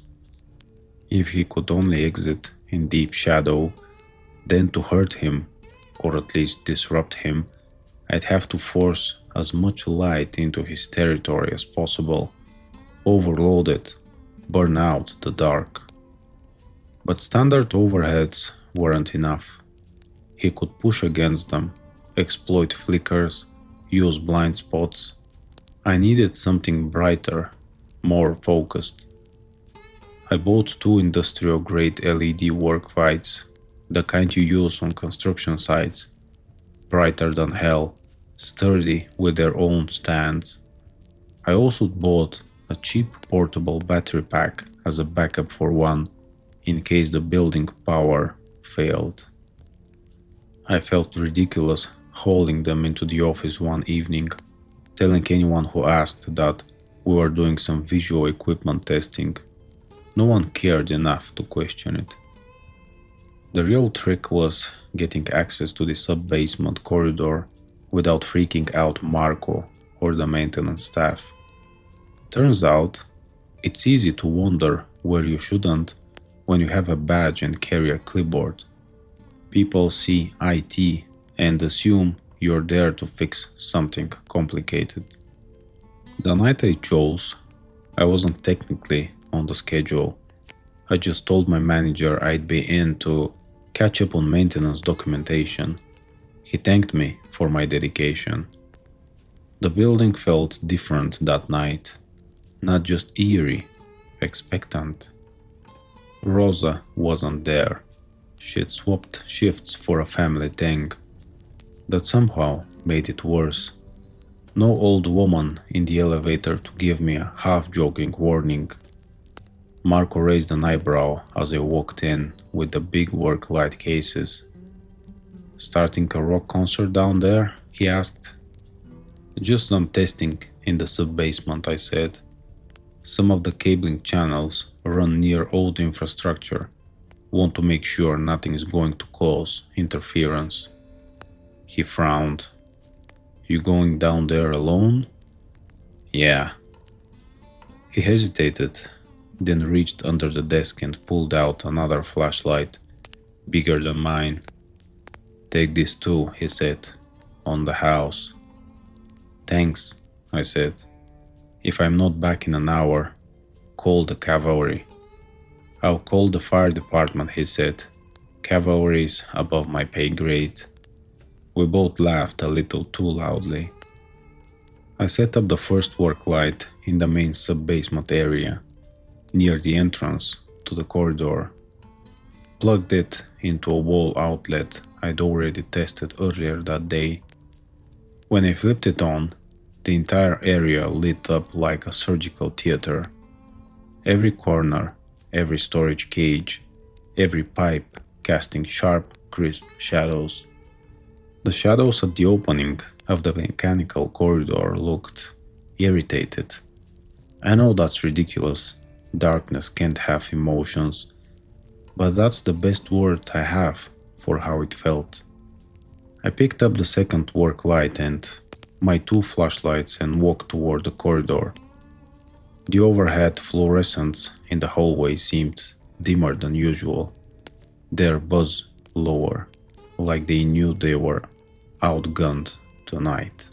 If he could only exit in deep shadow, then to hurt him, or at least disrupt him, I'd have to force as much light into his territory as possible, overload it, burn out the dark. But standard overheads weren't enough. He could push against them, exploit flickers, use blind spots. I needed something brighter, more focused. I bought 2 industrial-grade LED work lights, the kind you use on construction sites, brighter than hell, sturdy with their own stands. I also bought a cheap portable battery pack as a backup for one, in case the building power failed. I felt ridiculous hauling them into the office one evening, telling anyone who asked that we were doing some visual equipment testing. No one cared enough to question it. The real trick was getting access to the sub-basement corridor without freaking out Marco or the maintenance staff. Turns out, it's easy to wander where you shouldn't when you have a badge and carry a clipboard. People see IT and assume you're there to fix something complicated. The night I chose, I wasn't technically on the schedule. I just told my manager I'd be in to catch up on maintenance documentation. He thanked me for my dedication. The building felt different that night, not just eerie, expectant. Rosa wasn't there. She'd swapped shifts for a family thing. That somehow made it worse. No old woman in the elevator to give me a half-joking warning. Marco raised an eyebrow as I walked in with the big work light cases. "Starting a rock concert down there?" he asked. "Just some testing in the sub-basement," I said. "Some of the cabling channels run near old infrastructure. Want to make sure nothing is going to cause interference." He frowned. "You going down there alone?" "Yeah." He hesitated, then reached under the desk and pulled out another flashlight, bigger than mine. "Take this too," he said, "on the house." "Thanks," I said. "If I'm not back in an hour, call the cavalry." "I'll call the fire department," he said. "Cavalry's above my pay grade." We both laughed a little too loudly. I set up the first work light in the main sub-basement area, near the entrance to the corridor. Plugged it into a wall outlet I'd already tested earlier that day. When I flipped it on, the entire area lit up like a surgical theater. Every corner, every storage cage, every pipe casting sharp, crisp shadows. The shadows at the opening of the mechanical corridor looked irritated. I know that's ridiculous. Darkness can't have emotions, but that's the best word I have for how it felt. I picked up the second work light and my 2 flashlights and walked toward the corridor. The overhead fluorescents in the hallway seemed dimmer than usual, their buzz lower, like they knew they were outgunned tonight.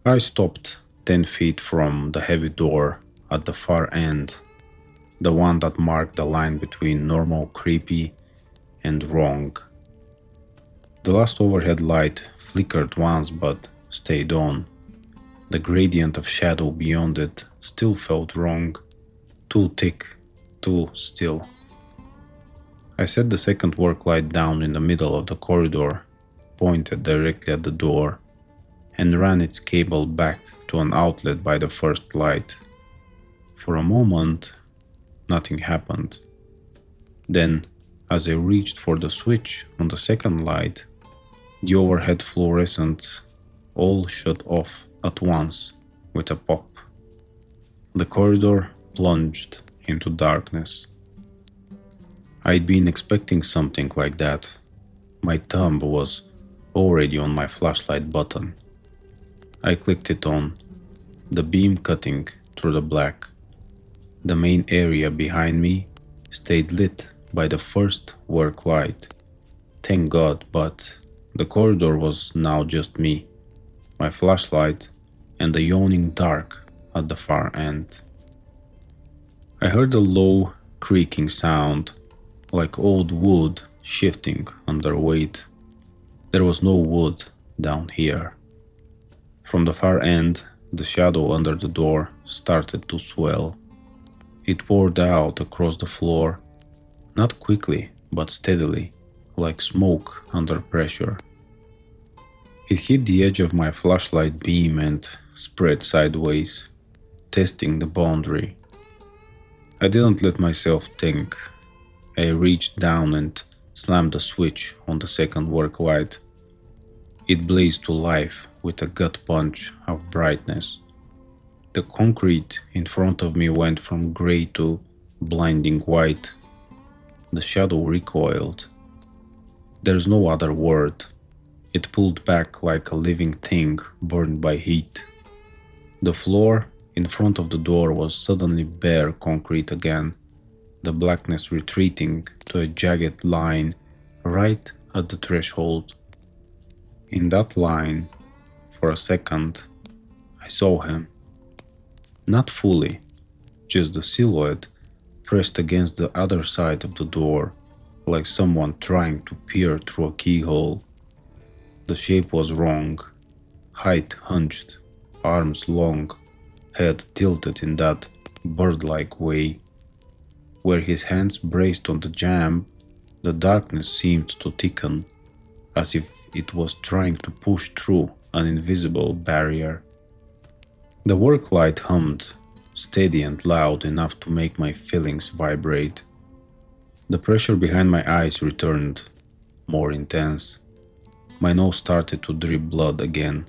I stopped 10 feet from the heavy door at the far end, the one that marked the line between normal, creepy, and wrong. The last overhead light flickered once but stayed on. The gradient of shadow beyond it still felt wrong, too thick, too still. I set the second work light down in the middle of the corridor, pointed directly at the door, and ran its cable back to an outlet by the first light. For a moment, nothing happened. Then As I reached for the switch on the second light, the overhead fluorescent all shut off at once with a pop. The corridor plunged into darkness. I'd been expecting something like that. My thumb was already on my flashlight button. I clicked it on, the beam cutting through the black. The main area behind me stayed lit by the first work light. Thank God, but the corridor was now just me, my flashlight, and the yawning dark at the far end. I heard a low, creaking sound, like old wood shifting under weight. There was no wood down here. From the far end, the shadow under the door started to swell. It poured out across the floor, not quickly, but steadily, like smoke under pressure. It hit the edge of my flashlight beam and spread sideways, testing the boundary. I didn't let myself think. I reached down and slammed the switch on the second work light. It blazed to life with a gut punch of brightness. The concrete in front of me went from gray to blinding white. The shadow recoiled. There's no other word. It pulled back like a living thing burned by heat. The floor in front of the door was suddenly bare concrete again, the blackness retreating to a jagged line right at the threshold. In that line, for a second, I saw him. Not fully, just the silhouette pressed against the other side of the door, like someone trying to peer through a keyhole. The shape was wrong, height hunched, arms long, head tilted in that bird-like way. Where his hands braced on the jamb, the darkness seemed to thicken, as if it was trying to push through an invisible barrier. The work light hummed, steady and loud enough to make my feelings vibrate. The pressure behind my eyes returned, more intense. My nose started to drip blood again.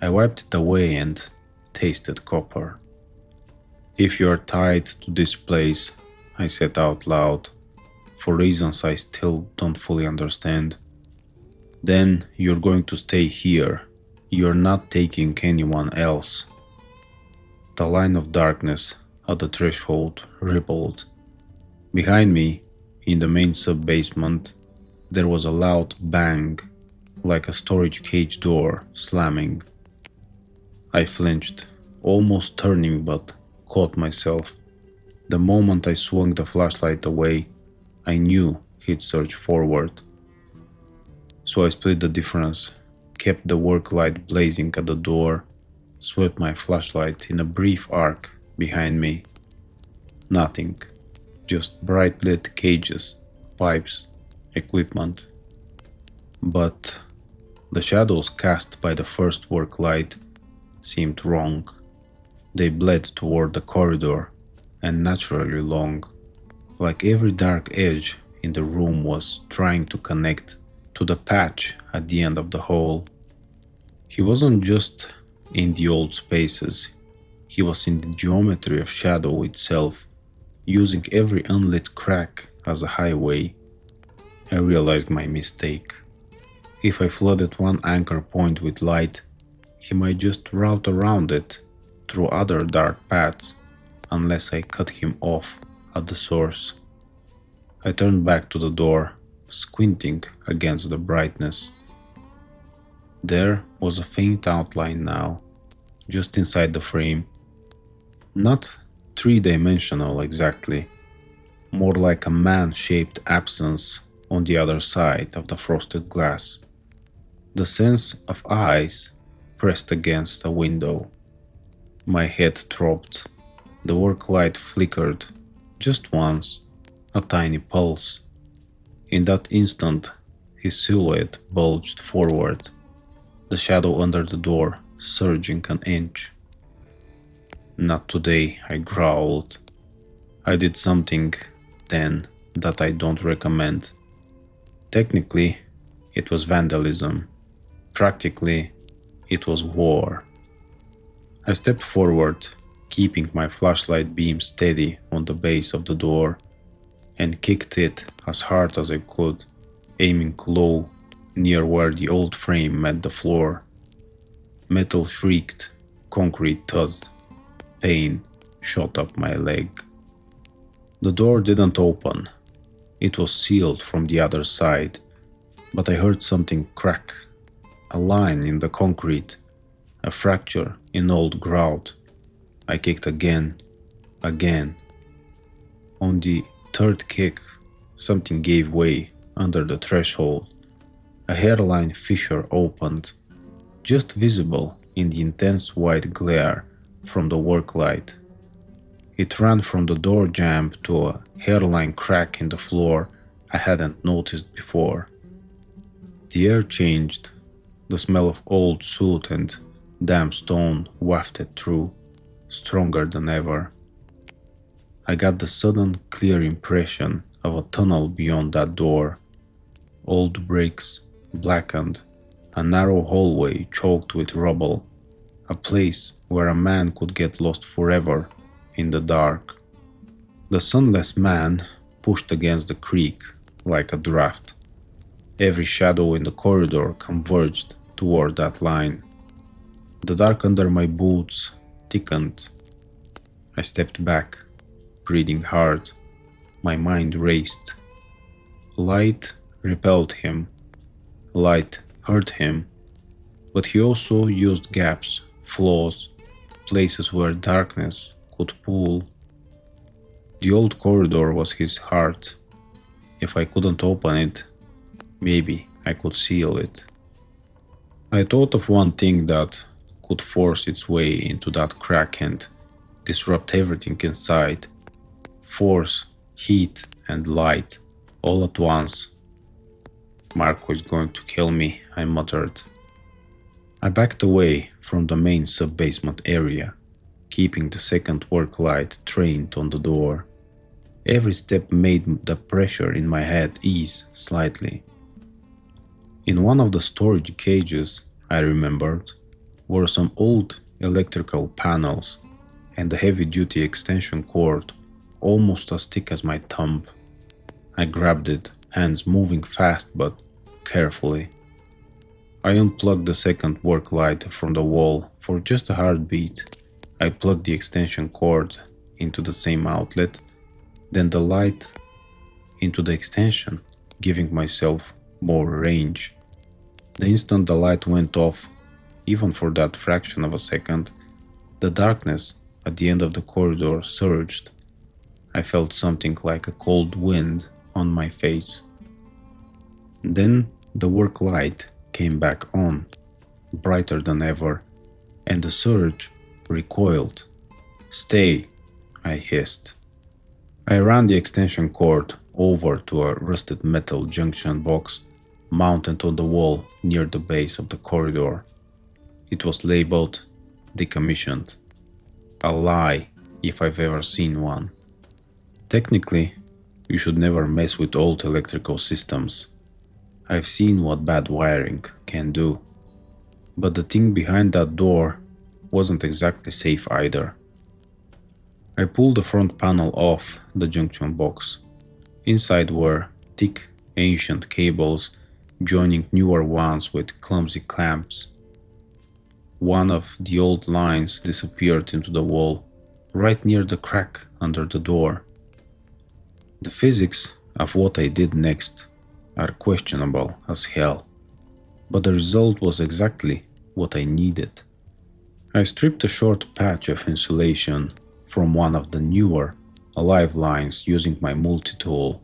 I wiped it away and tasted copper. "If you are tied to this place," I said out loud, for reasons I still don't fully understand, "then you're going to stay here. You're not taking anyone else." The line of darkness at the threshold rippled. Behind me, in the main sub-basement, there was a loud bang, like a storage cage door slamming. I flinched, almost turning, but caught myself. The moment I swung the flashlight away, I knew he'd surge forward. So I split the difference, kept the work light blazing at the door, swept my flashlight in a brief arc behind me. Nothing, just bright lit cages, pipes, equipment. But the shadows cast by the first work light seemed wrong. They bled toward the corridor, and naturally long, like every dark edge in the room was trying to connect to the patch at the end of the hall. He wasn't just in the old spaces, he was in the geometry of shadow itself, using every unlit crack as a highway. I realized my mistake. If I flooded one anchor point with light, he might just route around it through other dark paths, unless I cut him off at the source. I turned back to the door, squinting against the brightness. There was a faint outline now, just inside the frame. Not three-dimensional exactly, more like a man-shaped absence on the other side of the frosted glass. The sense of eyes pressed against a window. My head throbbed. The work light flickered, just once, a tiny pulse. In that instant, his silhouette bulged forward, the shadow under the door surging an inch. "Not today," I growled. I did something then that I don't recommend. Technically, it was vandalism. Practically, it was war. I stepped forward, keeping my flashlight beam steady on the base of the door, and kicked it as hard as I could, aiming low near where the old frame met the floor. Metal shrieked, concrete thudded, pain shot up my leg. The door didn't open. It was sealed from the other side, but I heard something crack, a line in the concrete, a fracture in old grout. I kicked again. On the third kick, something gave way under the threshold. A hairline fissure opened, just visible in the intense white glare from the work light. It ran from the door jamb to a hairline crack in the floor I hadn't noticed before. The air changed. The smell of old soot and damp stone wafted through, stronger than ever. I got the sudden clear impression of a tunnel beyond that door. Old bricks, blackened, a narrow hallway choked with rubble, a place where a man could get lost forever in the dark. The Sunless Man pushed against the creak like a draft. Every shadow in the corridor converged toward that line. The dark under my boots thickened. I stepped back, breathing hard. My mind raced. Light repelled him. Light hurt him. But he also used gaps, flaws, places where darkness could pull. The old corridor was his heart. If I couldn't open it, maybe I could seal it. I thought of one thing that could force its way into that crack and disrupt everything inside. Force, heat, and light, all at once. Marco is going to kill me, I muttered. I backed away from the main sub-basement area, keeping the second work light trained on the door. Every step made the pressure in my head ease slightly. In one of the storage cages, I remembered, were some old electrical panels and a heavy-duty extension cord almost as thick as my thumb. I grabbed it, hands moving fast but carefully. I unplugged the second work light from the wall for just a heartbeat. I plugged the extension cord into the same outlet, then the light into the extension, giving myself more range. The instant the light went off, even for that fraction of a second, the darkness at the end of the corridor surged. I felt something like a cold wind on my face. Then the work light came back on, brighter than ever, and the surge recoiled. "Stay," I hissed. I ran the extension cord over to a rusted metal junction box mounted on the wall near the base of the corridor. It was labeled "Decommissioned." A lie, if I've ever seen one. Technically, you should never mess with old electrical systems. I've seen what bad wiring can do. But the thing behind that door wasn't exactly safe either. I pulled the front panel off the junction box. Inside were thick, ancient cables joining newer ones with clumsy clamps. One of the old lines disappeared into the wall, right near the crack under the door. The physics of what I did next are questionable as hell, but the result was exactly what I needed. I stripped a short patch of insulation from one of the newer, alive lines using my multi-tool.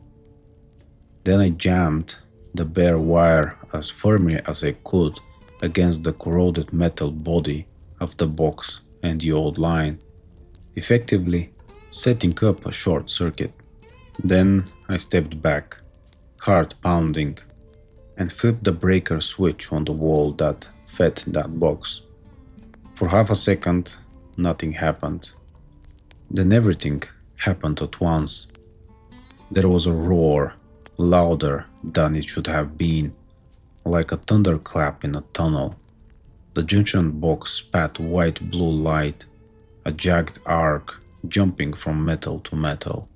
Then I jammed the bare wire as firmly as I could against the corroded metal body of the box and the old line, effectively setting up a short circuit. Then I stepped back, heart pounding, and flipped the breaker switch on the wall that fed that box. For half a second, nothing happened. Then everything happened at once. There was a roar, louder than it should have been, like a thunderclap in a tunnel. The junction box spat white-blue light, a jagged arc jumping from metal to metal.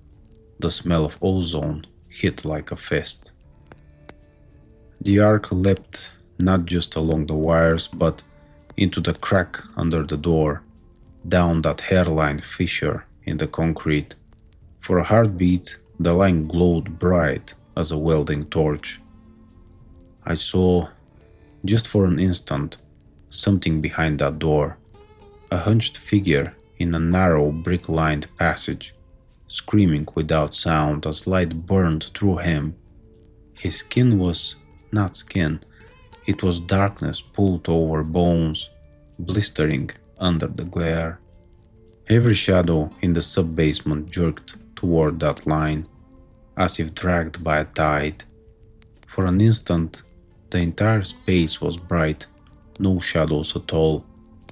The smell of ozone hit like a fist. The arc leapt not just along the wires, but into the crack under the door, down that hairline fissure in the concrete. For a heartbeat, the line glowed bright as a welding torch. I saw, just for an instant, something behind that door, a hunched figure in a narrow brick-lined passage, screaming without sound as light burned through him. His skin was not skin, it was darkness pulled over bones, blistering under the glare. Every shadow in the sub-basement jerked toward that line, as if dragged by a tide. For an instant, the entire space was bright, no shadows at all,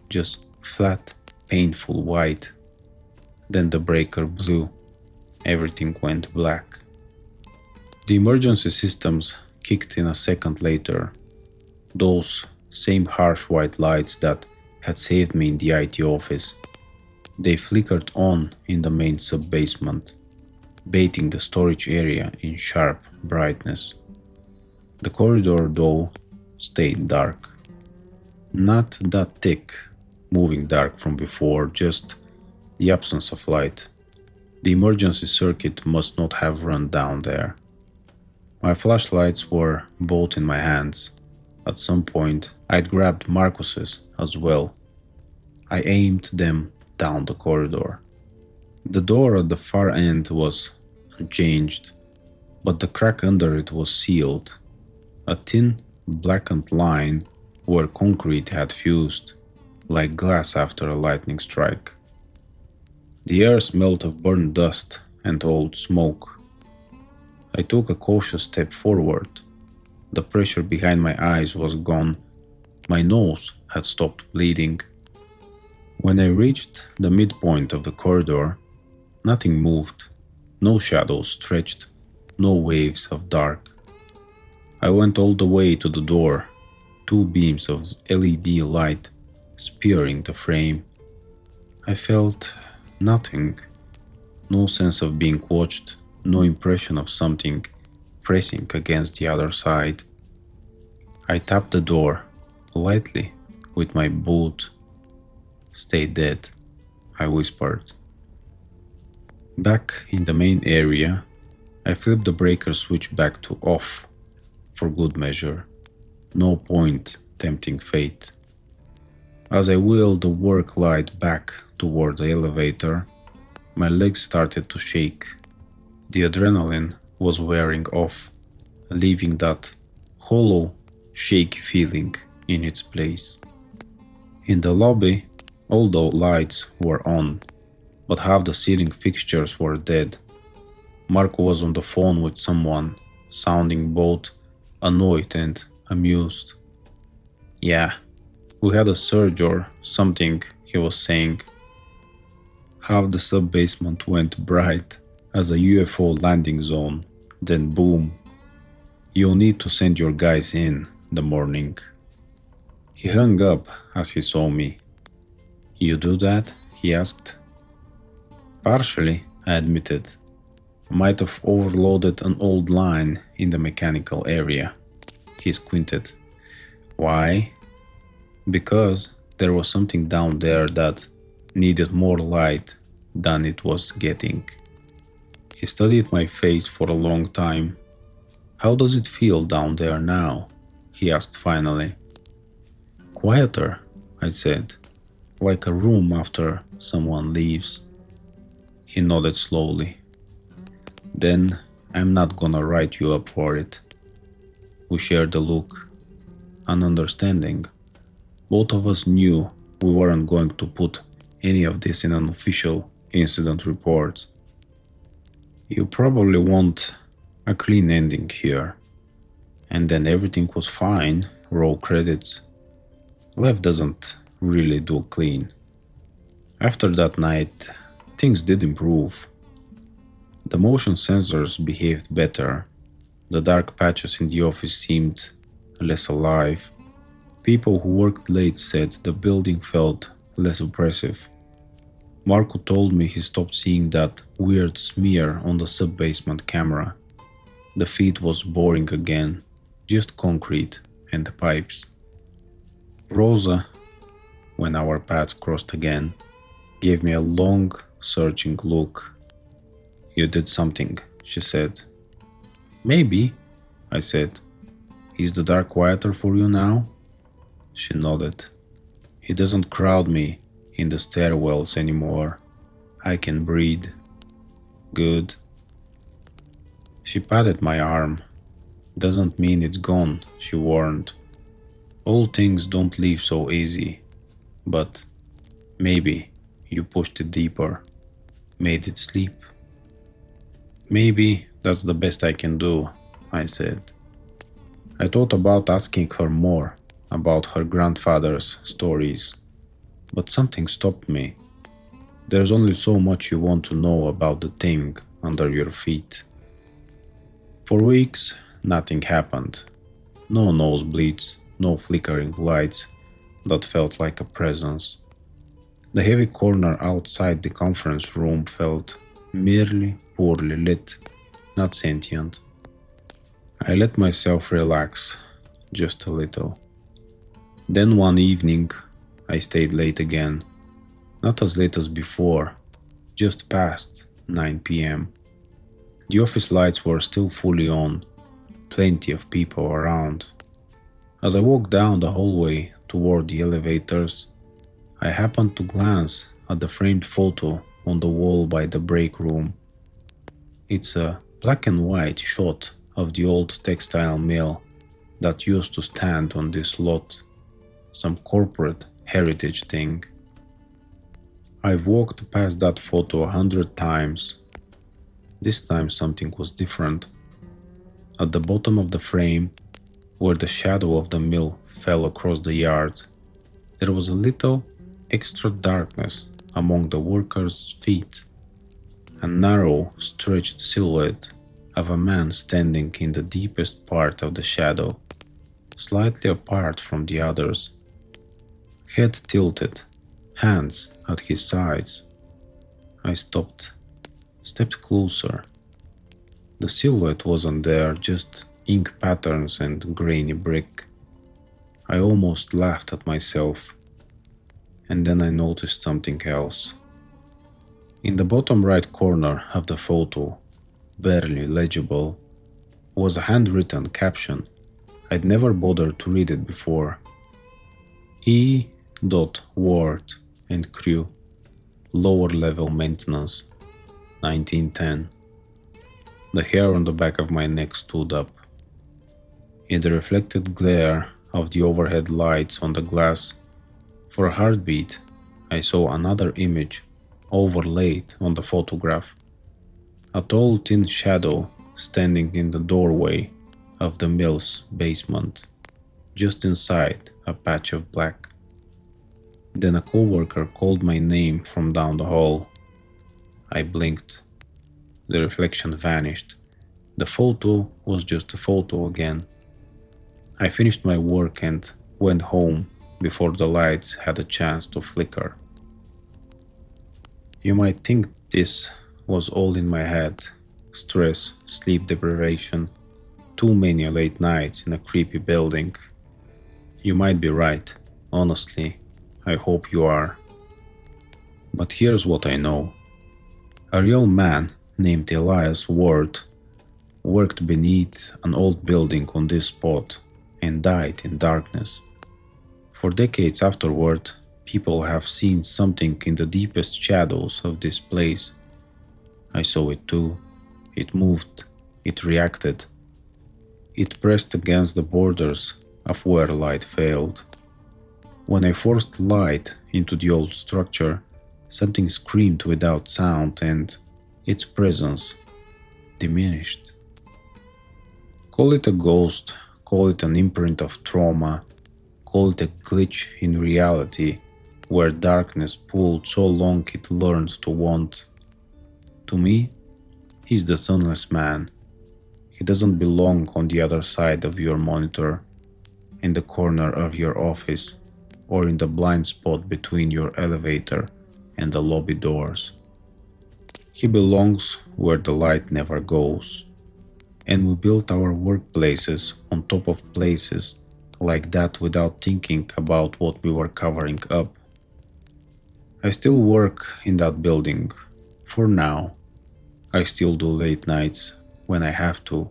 just flat, painful white. Then the breaker blew. Everything went black. The emergency systems kicked in a second later. Those same harsh white lights that had saved me in the IT office. They flickered on in the main sub-basement, bathing the storage area in sharp brightness. The corridor, though, stayed dark. Not that thick, moving dark from before, just the absence of light. The emergency circuit must not have run down there. My flashlights were both in my hands. At some point, I'd grabbed Marcus's as well. I aimed them down the corridor. The door at the far end was unchanged, but the crack under it was sealed. A thin, blackened line where concrete had fused, like glass after a lightning strike. The air smelled of burned dust and old smoke. I took a cautious step forward. The pressure behind my eyes was gone. My nose had stopped bleeding. When I reached the midpoint of the corridor, nothing moved. No shadows stretched, no waves of dark. I went all the way to the door, two beams of LED light spearing the frame. I felt nothing, no sense of being watched, no impression of something pressing against the other side. I tapped the door, lightly, with my boot. "Stay dead," I whispered. Back in the main area, I flipped the breaker switch back to off, for good measure. No point tempting fate. As I wheeled the work light back toward the elevator, my legs started to shake. The adrenaline was wearing off, leaving that hollow, shaky feeling in its place. In the lobby, all the lights were on, but half the ceiling fixtures were dead. Marco was on the phone with someone, sounding both annoyed and amused. "Yeah, we had a surge or something," he was saying. Half the sub-basement went bright as a UFO landing zone, then boom. "You'll need to send your guys in the morning." He hung up as he saw me. "You do that?" he asked. "Partially," I admitted. "Might have overloaded an old line in the mechanical area." He squinted. "Why?" "Because there was something down there that needed more light than it was getting." He studied my face for a long time. "How does it feel down there now?" he asked finally. "Quieter," I said, "like a room after someone leaves." He nodded slowly. "Then I'm not gonna write you up for it." We shared a look, an understanding. Both of us knew we weren't going to put any of this in an official incident report. "You probably want a clean ending here." And then everything was fine, roll credits. Life doesn't really do clean. After that night, things did improve. The motion sensors behaved better. The dark patches in the office seemed less alive. People who worked late said the building felt less oppressive. Marco told me he stopped seeing that weird smear on the sub-basement camera. The feed was boring again, just concrete and the pipes. Rosa, when our paths crossed again, gave me a long, searching look. "You did something," she said. "Maybe," I said. "Is the dark quieter for you now?" She nodded. "It doesn't crowd me in the stairwells anymore. I can breathe." "Good." She patted my arm. "Doesn't mean it's gone," she warned. "All things don't leave so easy. But maybe you pushed it deeper, made it sleep." "Maybe that's the best I can do," I said. I thought about asking her more about her grandfather's stories, but something stopped me. There's only so much you want to know about the thing under your feet. For weeks, nothing happened. No nosebleeds, no flickering lights that felt like a presence. The heavy corner outside the conference room felt merely poorly lit, not sentient. I let myself relax, just a little. Then one evening, I stayed late again. Not as late as before, just past 9 p.m. The office lights were still fully on, plenty of people around. As I walked down the hallway toward the elevators, I happened to glance at the framed photo on the wall by the break room. It's a black and white shot of the old textile mill that used to stand on this lot, some corporate heritage thing. I've walked past that photo 100 times. This time something was different. At the bottom of the frame, where the shadow of the mill fell across the yard, there was a little extra darkness among the workers' feet. A narrow, stretched silhouette of a man standing in the deepest part of the shadow, slightly apart from the others. Head tilted, hands at his sides. I stopped, stepped closer. The silhouette wasn't there, just ink patterns and grainy brick. I almost laughed at myself, and then I noticed something else. In the bottom right corner of the photo, barely legible, was a handwritten caption. I'd never bothered to read it before. E. Ward and crew, lower level maintenance, 1910. The hair on the back of my neck stood up. In the reflected glare of the overhead lights on the glass, for a heartbeat, I saw another image overlaid on the photograph. A tall thin shadow standing in the doorway of the mill's basement, just inside a patch of black. Then a coworker called my name from down the hall. I blinked. The reflection vanished. The photo was just a photo again. I finished my work and went home before the lights had a chance to flicker. You might think this was all in my head. Stress, sleep deprivation, too many late nights in a creepy building. You might be right, honestly. I hope you are. But here's what I know. A real man named Elias Ward worked beneath an old building on this spot and died in darkness. For decades afterward, people have seen something in the deepest shadows of this place. I saw it too. It moved. It reacted. It pressed against the borders of where light failed. When I forced light into the old structure, something screamed without sound and its presence diminished. Call it a ghost, call it an imprint of trauma, call it a glitch in reality where darkness pulled so long it learned to want. To me, He's the Sunless Man. He doesn't belong on the other side of your monitor, in the corner of your office, or in the blind spot between your elevator and the lobby doors. He belongs where the light never goes. And we built our workplaces on top of places like that without thinking about what we were covering up. I still work in that building. For now. I still do late nights when I have to.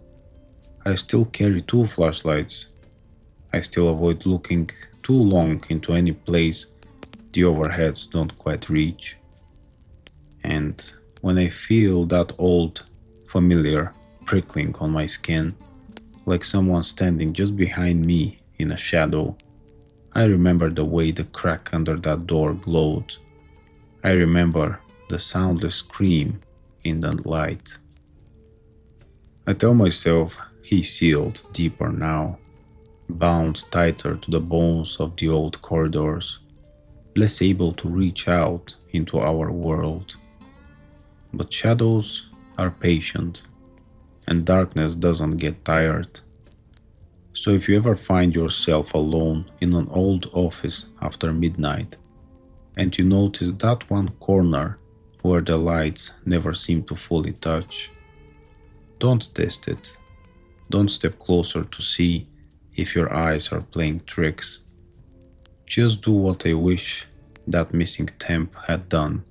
I still carry two flashlights. I still avoid looking too long into any place the overheads don't quite reach. And when I feel that old, familiar prickling on my skin, like someone standing just behind me in a shadow, I remember the way the crack under that door glowed. I remember the soundless scream in the light. I tell myself he's sealed deeper now, bound tighter to the bones of the old corridors, less able to reach out into our world. But shadows are patient, and darkness doesn't get tired. So if you ever find yourself alone in an old office after midnight, and you notice that one corner where the lights never seem to fully touch, don't test it. Don't step closer to see if your eyes are playing tricks. Just do what I wish that missing temp had done.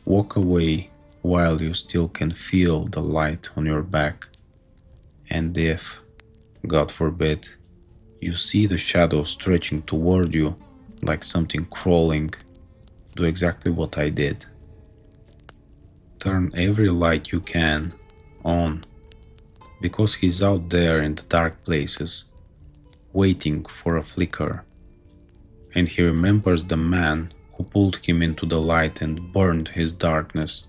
Walk away while you still can feel the light on your back. And if, God forbid, you see the shadow stretching toward you like something crawling, do exactly what I did. Turn every light you can on, because he's out there in the dark places, waiting for a flicker. And he remembers the man who pulled him into the light and burned his darkness.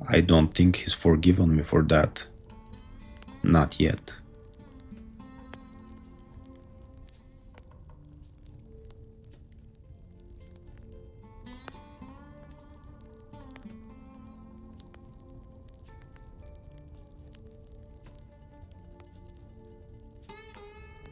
I don't think he's forgiven me for that. Not yet.